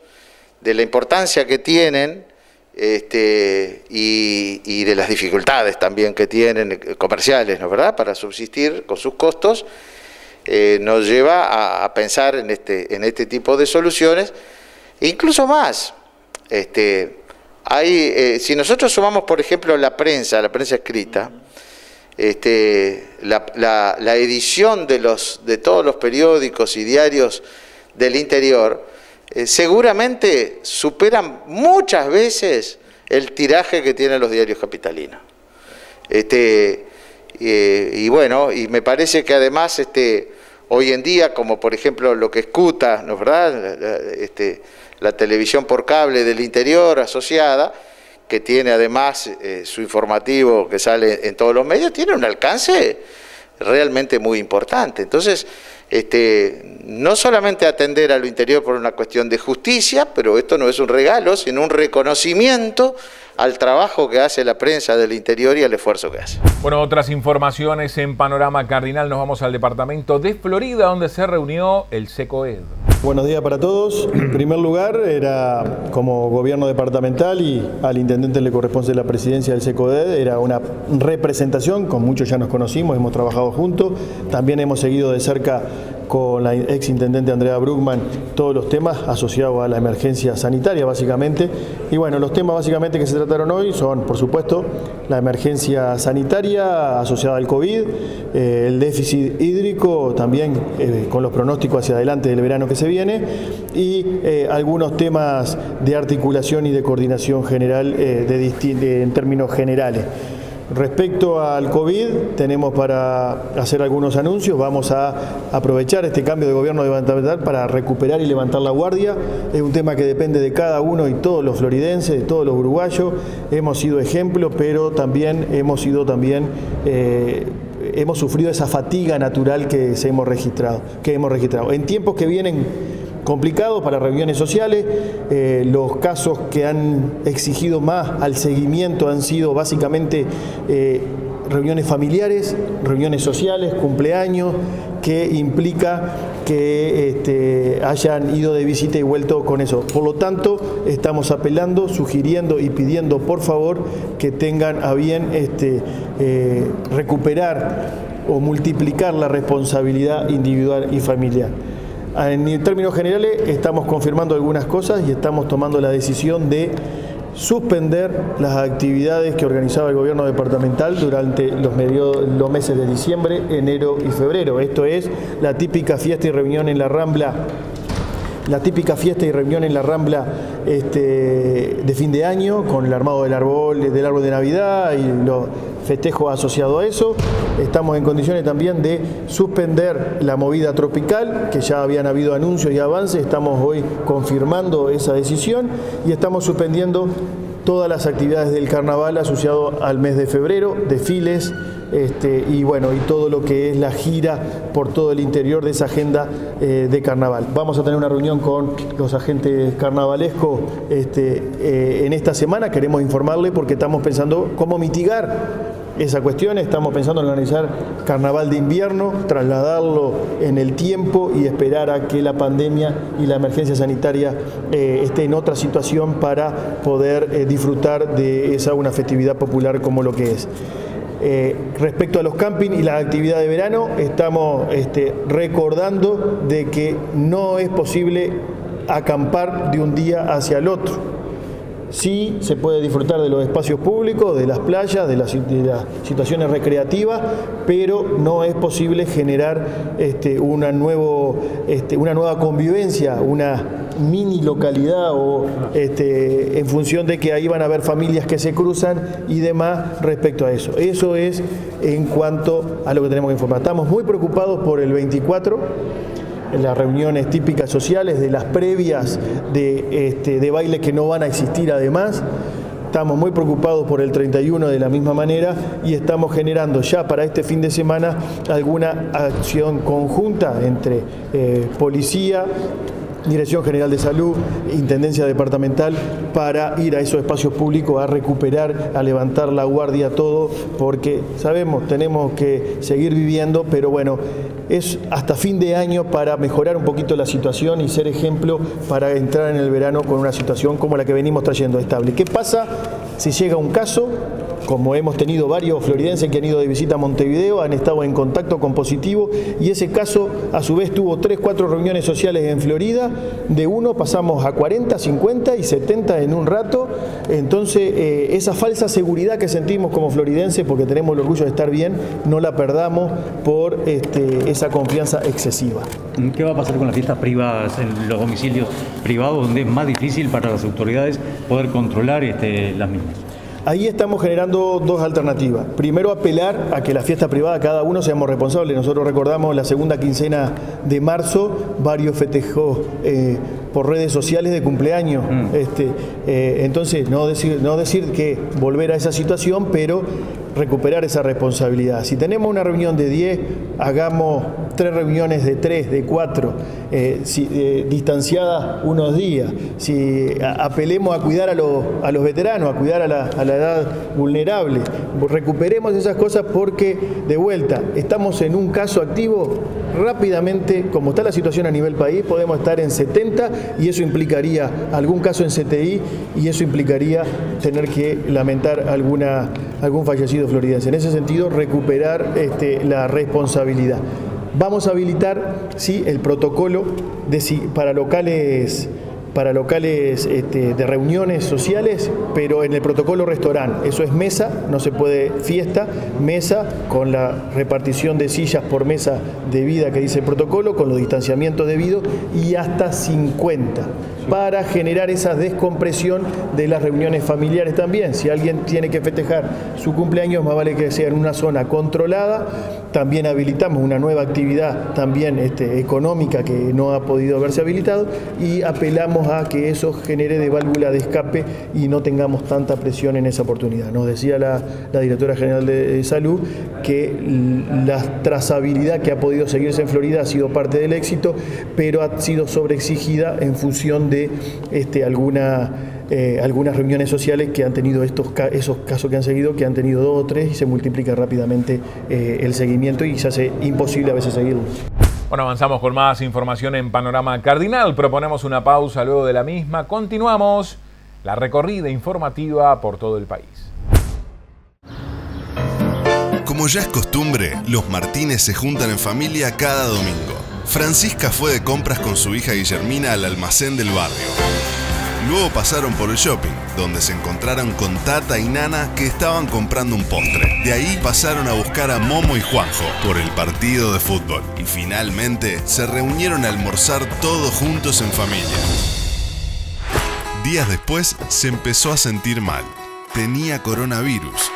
de la importancia que tienen, y de las dificultades también que tienen comerciales, ¿no es verdad?, para subsistir con sus costos, nos lleva a pensar en este tipo de soluciones, e incluso más. Si nosotros sumamos, por ejemplo, la prensa escrita, la edición de todos los periódicos y diarios del interior, seguramente superan muchas veces el tiraje que tienen los diarios capitalinos. Y bueno, y me parece que además hoy en día, como por ejemplo lo que escuta, ¿no es verdad?, la televisión por cable del interior asociada, que tiene además su informativo que sale en todos los medios, tiene un alcance realmente muy importante. Entonces, no solamente atender a lo interior por una cuestión de justicia, pero esto no es un regalo, sino un reconocimiento al trabajo que hace la prensa del interior y al esfuerzo que hace. Bueno, otras informaciones en Panorama Cardinal. Nos vamos al departamento de Florida, donde se reunió el SECOED. Buenos días para todos. En primer lugar, era como gobierno departamental y al intendente le corresponde la presidencia del SECOED, era una representación, con muchos ya nos conocimos, hemos trabajado juntos, también hemos seguido de cerca con la ex intendente Andrea Bruckmann todos los temas asociados a la emergencia sanitaria básicamente. Y bueno, los temas básicamente que se trataron hoy son, por supuesto, la emergencia sanitaria asociada al COVID, el déficit hídrico también con los pronósticos hacia adelante del verano que se viene y algunos temas de articulación y de coordinación general en términos generales. Respecto al COVID, tenemos para hacer algunos anuncios. Vamos a aprovechar este cambio de gobierno departamental para recuperar y levantar la guardia. Es un tema que depende de cada uno y todos los floridenses, de todos los uruguayos. Hemos sido ejemplo, pero también hemos sufrido esa fatiga natural que hemos registrado. En tiempos que vienen complicados para reuniones sociales, los casos que han exigido más al seguimiento han sido básicamente reuniones familiares, reuniones sociales, cumpleaños, que implica que hayan ido de visita y vuelto con eso. Por lo tanto, estamos apelando, sugiriendo y pidiendo por favor que tengan a bien recuperar o multiplicar la responsabilidad individual y familiar. En términos generales, estamos confirmando algunas cosas y estamos tomando la decisión de suspender las actividades que organizaba el gobierno departamental durante los meses de diciembre, enero y febrero. Esto es la típica fiesta y reunión en la Rambla, de fin de año, con el armado del árbol de Navidad y los festejos asociados a eso. Estamos en condiciones también de suspender la movida tropical, que ya habían habido anuncios y avances. Estamos hoy confirmando esa decisión y estamos suspendiendo todas las actividades del carnaval asociado al mes de febrero, desfiles y todo lo que es la gira por todo el interior de esa agenda de carnaval. Vamos a tener una reunión con los agentes carnavalescos en esta semana. Queremos informarle porque estamos pensando cómo mitigar esa cuestión. Estamos pensando en organizar carnaval de invierno, trasladarlo en el tiempo y esperar a que la pandemia y la emergencia sanitaria esté en otra situación para poder disfrutar de una festividad popular como lo que es. Respecto a los campings y la actividad de verano, estamos recordando de que no es posible acampar de un día hacia el otro. Sí se puede disfrutar de los espacios públicos, de las playas, de las situaciones recreativas, pero no es posible generar una nueva convivencia, una mini localidad en función de que ahí van a haber familias que se cruzan y demás respecto a eso. Eso es en cuanto a lo que tenemos que informar. Estamos muy preocupados por el 24. En las reuniones típicas sociales, de las previas de bailes que no van a existir además. Estamos muy preocupados por el 31 de la misma manera y estamos generando ya para este fin de semana alguna acción conjunta entre policía, Dirección General de Salud, Intendencia Departamental, para ir a esos espacios públicos a recuperar, a levantar la guardia, todo, porque sabemos, tenemos que seguir viviendo, pero bueno, es hasta fin de año para mejorar un poquito la situación y ser ejemplo para entrar en el verano con una situación como la que venimos trayendo estable. ¿Qué pasa si llega un caso? Como hemos tenido varios floridenses que han ido de visita a Montevideo, han estado en contacto con positivo y ese caso a su vez tuvo 3, 4 reuniones sociales en Florida, de uno pasamos a 40, 50 y 70 en un rato. Entonces esa falsa seguridad que sentimos como floridenses, porque tenemos el orgullo de estar bien, no la perdamos por esa confianza excesiva. ¿Qué va a pasar con las fiestas privadas, en los domicilios privados, donde es más difícil para las autoridades poder controlar las mismas? Ahí estamos generando dos alternativas. Primero, apelar a que la fiesta privada cada uno seamos responsables. Nosotros recordamos la segunda quincena de marzo, varios festejos por redes sociales de cumpleaños. Entonces, no decir que volver a esa situación, pero recuperar esa responsabilidad. Si tenemos una reunión de 10, hagamos 3 reuniones de 3, de 4, distanciadas unos días, si apelemos a cuidar a los veteranos, a cuidar a la edad vulnerable, recuperemos esas cosas porque, de vuelta, estamos en un caso activo, rápidamente, como está la situación a nivel país, podemos estar en 70 y eso implicaría algún caso en CTI y eso implicaría tener que lamentar algún fallecido floridense. En ese sentido, recuperar la responsabilidad. Vamos a habilitar, sí, el protocolo para locales de reuniones sociales, pero en el protocolo restaurante. Eso es mesa, no se puede fiesta, mesa con la repartición de sillas por mesa debida que dice el protocolo, con los distanciamientos debidos y hasta 50, para generar esa descompresión de las reuniones familiares también. Si alguien tiene que festejar su cumpleaños, más vale que sea en una zona controlada. También habilitamos una nueva actividad también económica que no ha podido haberse habilitado y apelamos a que eso genere de válvula de escape y no tengamos tanta presión en esa oportunidad. Nos decía la directora general de Salud que la trazabilidad que ha podido seguirse en Florida ha sido parte del éxito, pero ha sido sobreexigida en función de algunas reuniones sociales que han tenido esos casos que han seguido, que han tenido 2 o 3 y se multiplica rápidamente el seguimiento y se hace imposible a veces seguirlo. Bueno, avanzamos con más información en Panorama Cardinal. Proponemos una pausa luego de la misma. Continuamos la recorrida informativa por todo el país. Como ya es costumbre, los Martínez se juntan en familia cada domingo. Francisca fue de compras con su hija Guillermina al almacén del barrio. Luego pasaron por el shopping, donde se encontraron con Tata y Nana que estaban comprando un postre. De ahí pasaron a buscar a Momo y Juanjo por el partido de fútbol. Y finalmente se reunieron a almorzar todos juntos en familia. Días después se empezó a sentir mal. Tenía coronavirus.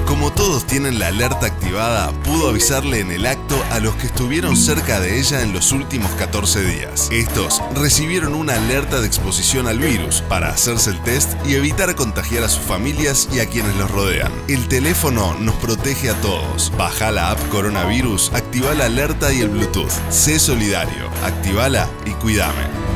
Como todos tienen la alerta activada, pudo avisarle en el acto a los que estuvieron cerca de ella en los últimos 14 días. Estos recibieron una alerta de exposición al virus para hacerse el test y evitar contagiar a sus familias y a quienes los rodean. El teléfono nos protege a todos. Baja la app Coronavirus, activa la alerta y el Bluetooth. Sé solidario, activala y cuídame.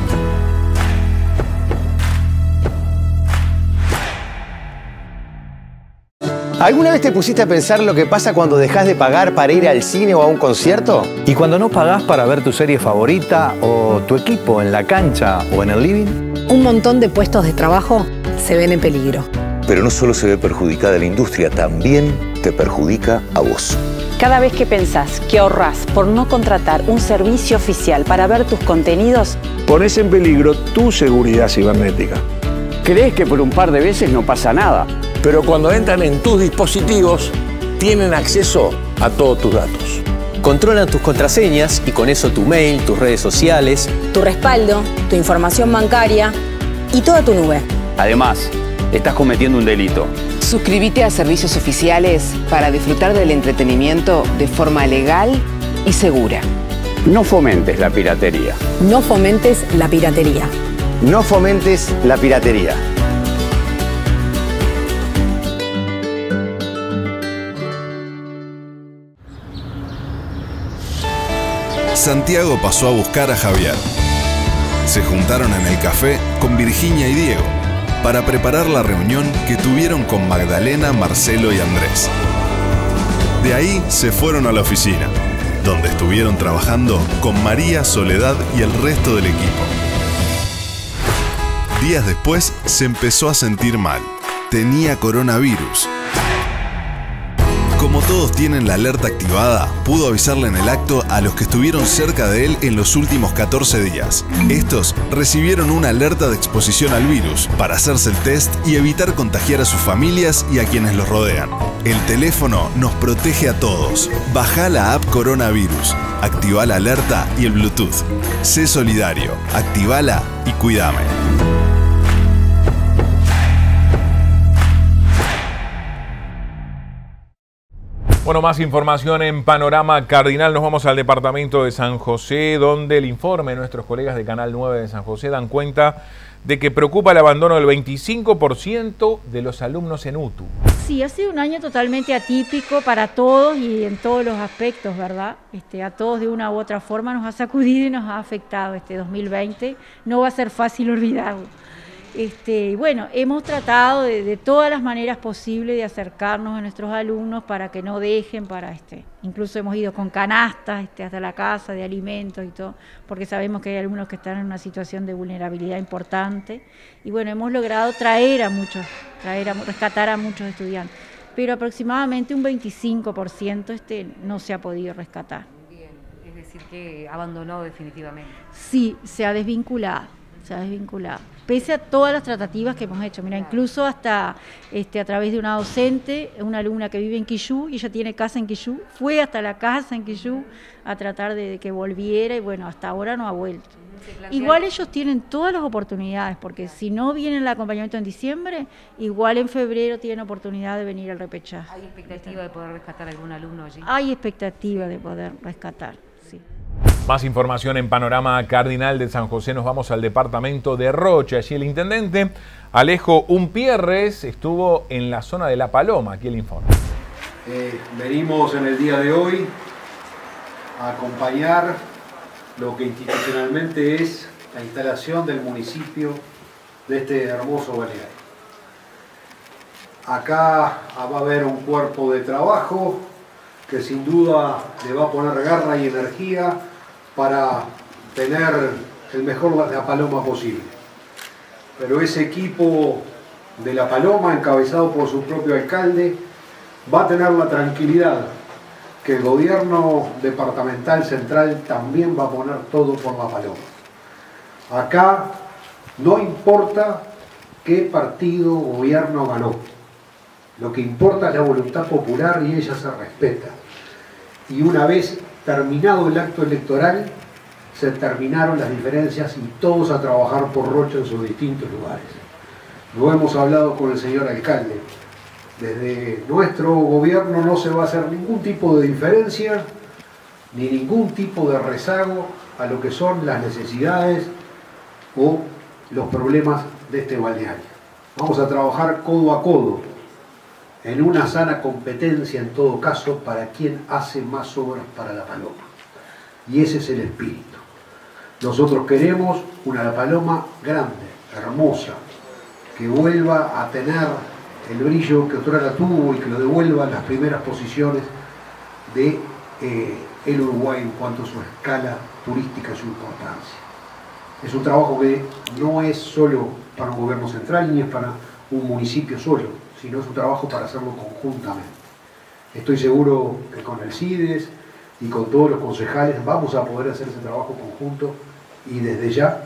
¿Alguna vez te pusiste a pensar lo que pasa cuando dejas de pagar para ir al cine o a un concierto? ¿Y cuando no pagás para ver tu serie favorita o tu equipo en la cancha o en el living? Un montón de puestos de trabajo se ven en peligro. Pero no solo se ve perjudicada la industria, también te perjudica a vos. Cada vez que pensás que ahorrás por no contratar un servicio oficial para ver tus contenidos, pones en peligro tu seguridad cibernética. Crees que por un par de veces no pasa nada. Pero cuando entran en tus dispositivos, tienen acceso a todos tus datos. Controlan tus contraseñas y con eso tu mail, tus redes sociales, tu respaldo, tu información bancaria y toda tu nube. Además, estás cometiendo un delito. Suscríbete a servicios oficiales para disfrutar del entretenimiento de forma legal y segura. No fomentes la piratería. No fomentes la piratería. No fomentes la piratería. Santiago pasó a buscar a Javier. Se juntaron en el café con Virginia y Diego para preparar la reunión que tuvieron con Magdalena, Marcelo y Andrés. De ahí se fueron a la oficina, donde estuvieron trabajando con María, Soledad y el resto del equipo. Días después se empezó a sentir mal. Tenía coronavirus. Como todos tienen la alerta activada, pudo avisarle en el acto a los que estuvieron cerca de él en los últimos 14 días. Estos recibieron una alerta de exposición al virus para hacerse el test y evitar contagiar a sus familias y a quienes los rodean. El teléfono nos protege a todos. Baja la app Coronavirus, activa la alerta y el Bluetooth. Sé solidario, activala y cuídame. Bueno, más información en Panorama Cardinal. Nos vamos al departamento de San José, donde el informe de nuestros colegas de Canal 9 de San José dan cuenta de que preocupa el abandono del 25% de los alumnos en UTU. Sí, ha sido un año totalmente atípico para todos y en todos los aspectos, ¿verdad? A todos de una u otra forma nos ha sacudido y nos ha afectado este 2020. No va a ser fácil olvidarlo. Bueno, hemos tratado de todas las maneras posibles de acercarnos a nuestros alumnos para que no dejen, incluso hemos ido con canastas hasta la casa de alimentos y todo, porque sabemos que hay algunos que están en una situación de vulnerabilidad importante. Y bueno, hemos logrado rescatar a muchos estudiantes, pero aproximadamente un 25% no se ha podido rescatar. Bien, es decir que abandonó definitivamente. Sí, se ha desvinculado. Pese a todas las tratativas que hemos hecho. Mira, incluso hasta a través de una docente, una alumna que vive en Quillú, y ella tiene casa en Quillú, fue hasta la casa en Quillú a tratar de que volviera y bueno, hasta ahora no ha vuelto. Igual ellos tienen todas las oportunidades, porque si no viene el acompañamiento en diciembre, igual en febrero tienen oportunidad de venir al repechaje. ¿Hay expectativa de poder rescatar a algún alumno allí? Hay expectativa de poder rescatar, sí. Más información en Panorama Cardinal de San José. Nos vamos al departamento de Rocha. Allí el intendente Alejo Umpierres estuvo en la zona de La Paloma. Aquí el informe. Venimos en el día de hoy a acompañar lo que institucionalmente es la instalación del municipio de este hermoso balneario. Acá va a haber un cuerpo de trabajo que sin duda le va a poner garra y energía para tener el mejor La Paloma posible. Pero ese equipo de La Paloma, encabezado por su propio alcalde, va a tener la tranquilidad que el gobierno departamental central también va a poner todo por La Paloma. Acá no importa qué partido o gobierno ganó. Lo que importa es la voluntad popular y ella se respeta. Y una vez terminado el acto electoral, se terminaron las diferencias y todos a trabajar por Rocha en sus distintos lugares. Lo hemos hablado con el señor alcalde. Desde nuestro gobierno no se va a hacer ningún tipo de diferencia ni ningún tipo de rezago a lo que son las necesidades o los problemas de este balneario. Vamos a trabajar codo a codo en una sana competencia en todo caso para quien hace más obras para La Paloma. Y ese es el espíritu. Nosotros queremos una La Paloma grande, hermosa, que vuelva a tener el brillo que otrora tuvo y que lo devuelva a las primeras posiciones de el Uruguay en cuanto a su escala turística y su importancia. Es un trabajo que no es solo para un gobierno central ni es para un municipio solo, sino es un trabajo para hacerlo conjuntamente. Estoy seguro que con el CIDES y con todos los concejales vamos a poder hacer ese trabajo conjunto y desde ya,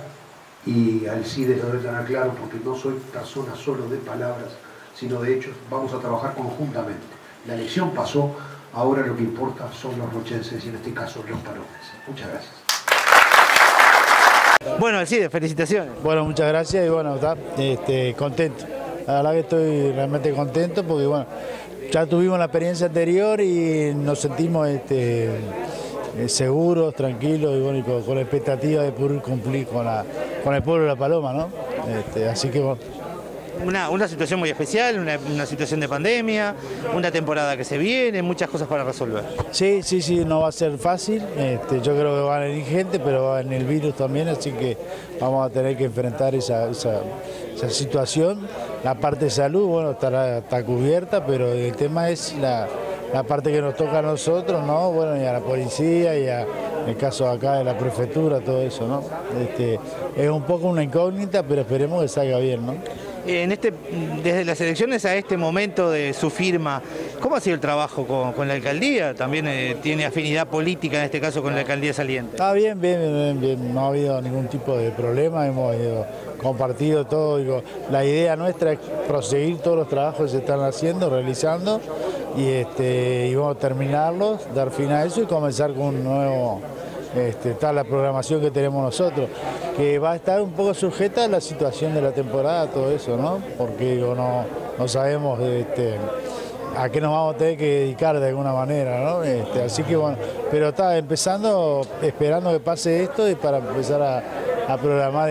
y al CIDES lo debe tener claro porque no soy persona solo de palabras, sino de hechos, vamos a trabajar conjuntamente. La elección pasó, ahora lo que importa son los rochenses y en este caso los palomenses. Muchas gracias. Bueno, Alcides, felicitaciones. Bueno, muchas gracias y bueno, contento. La verdad que estoy realmente contento porque bueno, ya tuvimos la experiencia anterior y nos sentimos seguros, tranquilos y, bueno, y con la expectativa de poder cumplir con el pueblo de La Paloma, ¿no? Así que bueno. Una situación muy especial, una situación de pandemia, una temporada que se viene, muchas cosas para resolver. Sí, no va a ser fácil, yo creo que va a venir gente, pero va a venir el virus también, así que vamos a tener que enfrentar esa situación. La parte de salud, bueno, está cubierta, pero el tema es la parte que nos toca a nosotros, ¿no? Bueno, y a la policía y en el caso de acá de la prefectura, todo eso, ¿no? Es un poco una incógnita, pero esperemos que salga bien, ¿no? Desde las elecciones a este momento de su firma, ¿cómo ha sido el trabajo con la alcaldía? También tiene afinidad política en este caso con la alcaldía saliente. Está bien, no ha habido ningún tipo de problema, hemos compartido todo. La idea nuestra es proseguir todos los trabajos que se están haciendo, realizando y vamos a terminarlos, dar fin a eso y comenzar con un nuevo... está la programación que tenemos nosotros, que va a estar un poco sujeta a la situación de la temporada, todo eso, ¿no? Porque no sabemos a qué nos vamos a tener que dedicar de alguna manera, ¿no? Así que bueno, pero está empezando, esperando que pase esto y para empezar a programar,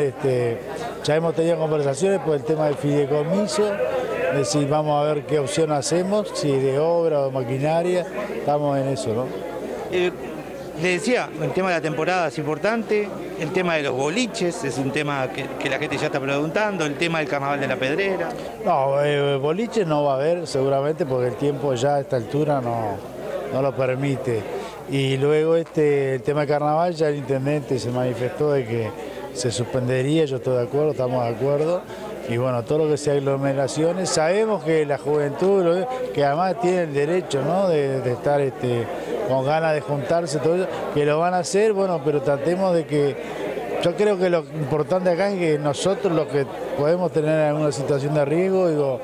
ya hemos tenido conversaciones por el tema del fideicomiso, de si vamos a ver qué opción hacemos, si de obra o maquinaria, estamos en eso, ¿no? Le decía, el tema de la temporada es importante, el tema de los boliches es un tema que la gente ya está preguntando, el tema del carnaval de la Pedrera. No, boliches no va a haber seguramente porque el tiempo ya a esta altura no lo permite. Y luego el tema del carnaval, ya el intendente se manifestó de que se suspendería, yo estoy de acuerdo, estamos de acuerdo. Y bueno, todo lo que sea aglomeraciones, sabemos que la juventud, que además tiene el derecho, ¿no?, de estar con ganas de juntarse, todo eso, que lo van a hacer, bueno, pero tratemos de que, yo creo que lo importante acá es que nosotros los que podemos tener alguna situación de riesgo, digo,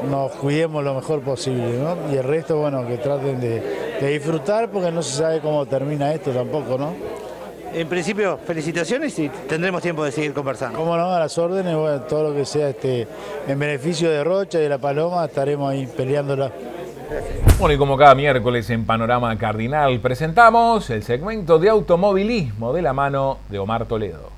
nos cuidemos lo mejor posible, ¿no? Y el resto, bueno, que traten de disfrutar porque no se sabe cómo termina esto tampoco, ¿no? En principio, felicitaciones y tendremos tiempo de seguir conversando. Cómo no, a las órdenes, bueno, todo lo que sea en beneficio de Rocha y de La Paloma, estaremos ahí peleándola. Bueno, y como cada miércoles en Panorama Cardinal, presentamos el segmento de automovilismo de la mano de Omar Toledo.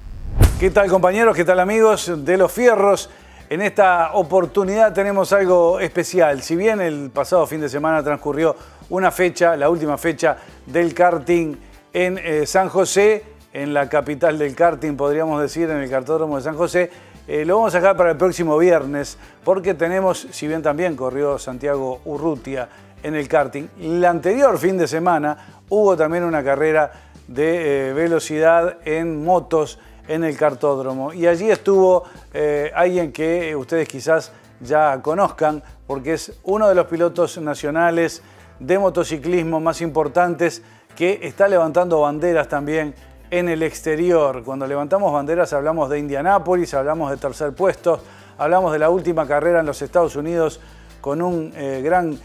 ¿Qué tal, compañeros? ¿Qué tal, amigos de Los Fierros? En esta oportunidad tenemos algo especial. Si bien el pasado fin de semana transcurrió una fecha, la última fecha del karting en San José, en la capital del karting, podríamos decir, en el kartódromo de San José, lo vamos a dejar para el próximo viernes, porque tenemos, si bien también corrió Santiago Urrutia en el karting, el anterior fin de semana hubo también una carrera de velocidad en motos en el kartódromo. Y allí estuvo alguien que ustedes quizás ya conozcan, porque es uno de los pilotos nacionales de motociclismo más importantes, que está levantando banderas también en el exterior. Cuando levantamos banderas hablamos de Indianápolis, hablamos de tercer puesto, hablamos de la última carrera en los Estados Unidos con un gran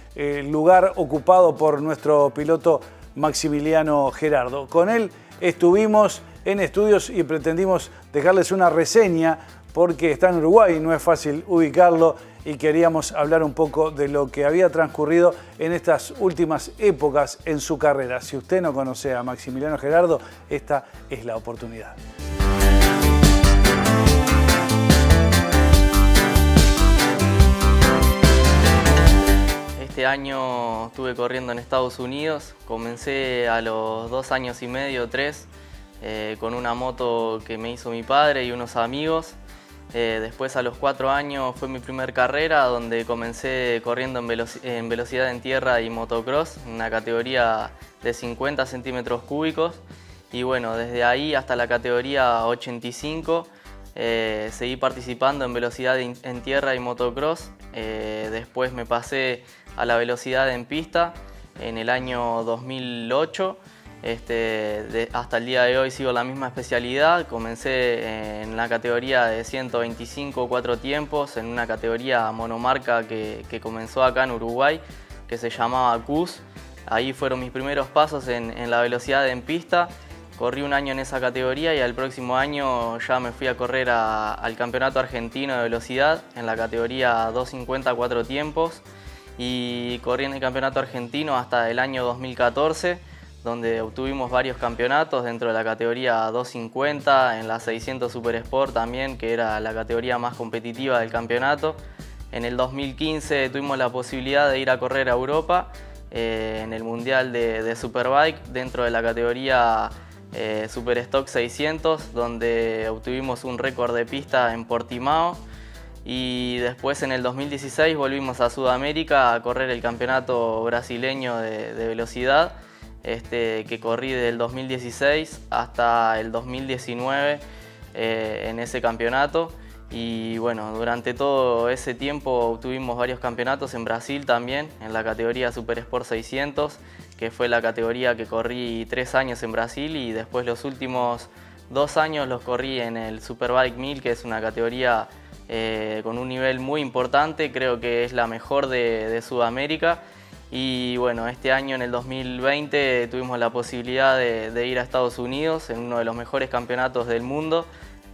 lugar ocupado por nuestro piloto Maximiliano Gerardo. Con él estuvimos en estudios y pretendimos dejarles una reseña porque está en Uruguay, no es fácil ubicarlo, y queríamos hablar un poco de lo que había transcurrido en estas últimas épocas en su carrera. Si usted no conoce a Maximiliano Gerardo, esta es la oportunidad. Este año estuve corriendo en Estados Unidos, comencé a los 2 años y medio, 3, con una moto que me hizo mi padre y unos amigos. Después a los 4 años fue mi primer carrera, donde comencé corriendo en velocidad en tierra y motocross, en una categoría de 50 centímetros cúbicos. Y bueno, desde ahí hasta la categoría 85 seguí participando en velocidad en tierra y motocross. Después me pasé a la velocidad en pista en el año 2008. Hasta el día de hoy sigo la misma especialidad. Comencé en la categoría de 125 4 tiempos, en una categoría monomarca que comenzó acá en Uruguay, que se llamaba CUS. Ahí fueron mis primeros pasos en la velocidad en pista. Corrí un año en esa categoría y al próximo año ya me fui a correr al Campeonato Argentino de Velocidad en la categoría 250 4 tiempos, y corrí en el Campeonato Argentino hasta el año 2014, donde obtuvimos varios campeonatos dentro de la categoría 250, en la 600 Super Sport también, que era la categoría más competitiva del campeonato. En el 2015 tuvimos la posibilidad de ir a correr a Europa en el Mundial de Superbike dentro de la categoría Super Stock 600, donde obtuvimos un récord de pista en Portimao. Y después en el 2016 volvimos a Sudamérica a correr el campeonato brasileño de velocidad, que corrí del 2016 hasta el 2019 en ese campeonato. Y bueno, durante todo ese tiempo obtuvimos varios campeonatos en Brasil también, en la categoría Super Sport 600, que fue la categoría que corrí 3 años en Brasil, y después los últimos 2 años los corrí en el Superbike 1000, que es una categoría con un nivel muy importante, creo que es la mejor de Sudamérica. Y bueno, este año en el 2020 tuvimos la posibilidad de ir a Estados Unidos en uno de los mejores campeonatos del mundo,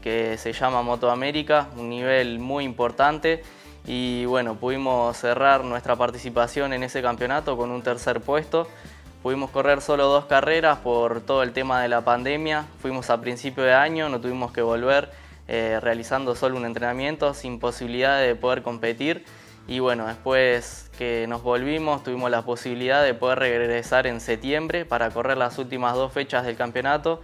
que se llama Moto América, un nivel muy importante. y bueno, pudimos cerrar nuestra participación en ese campeonato con un tercer puesto. Pudimos correr solo 2 carreras por todo el tema de la pandemia. Fuimos a principio de año, no tuvimos que volver realizando solo un entrenamiento sin posibilidad de poder competir. Y bueno, después que nos volvimos tuvimos la posibilidad de poder regresar en septiembre para correr las últimas 2 fechas del campeonato.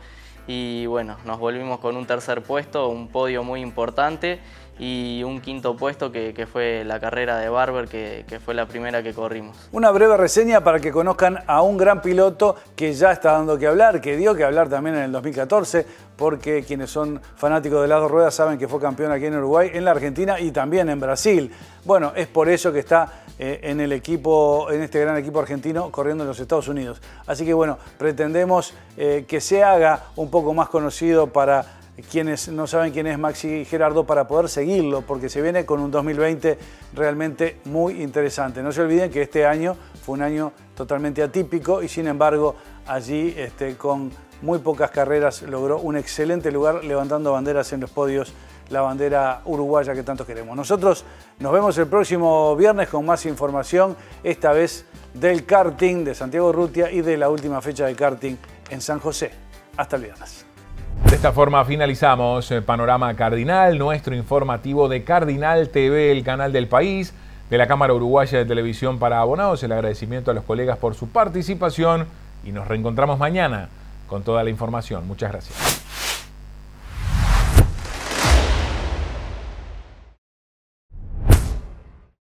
Y bueno, nos volvimos con un tercer puesto, un podio muy importante y un 5.º puesto que fue la carrera de Barber, que fue la primera que corrimos. Una breve reseña para que conozcan a un gran piloto que ya está dando que hablar, que dio que hablar también en el 2014, porque quienes son fanáticos de las 2 ruedas saben que fue campeón aquí en Uruguay, en la Argentina y también en Brasil. Bueno, es por eso que está en el equipo, en este gran equipo argentino corriendo en los Estados Unidos. Así que bueno, pretendemos que se haga un poco más conocido para quienes no saben quién es Maxi Gerardo, para poder seguirlo, porque se viene con un 2020 realmente muy interesante. No se olviden que este año fue un año totalmente atípico y sin embargo allí con muy pocas carreras logró un excelente lugar levantando banderas en los podios, la bandera uruguaya que tanto queremos. Nosotros nos vemos el próximo viernes con más información, esta vez del karting de Santiago Urrutia y de la última fecha de karting en San José. Hasta el viernes. De esta forma finalizamos Panorama Cardinal, nuestro informativo de Cardinal TV, el canal del país, de la Cámara Uruguaya de Televisión para Abonados. El agradecimiento a los colegas por su participación y nos reencontramos mañana con toda la información. Muchas gracias.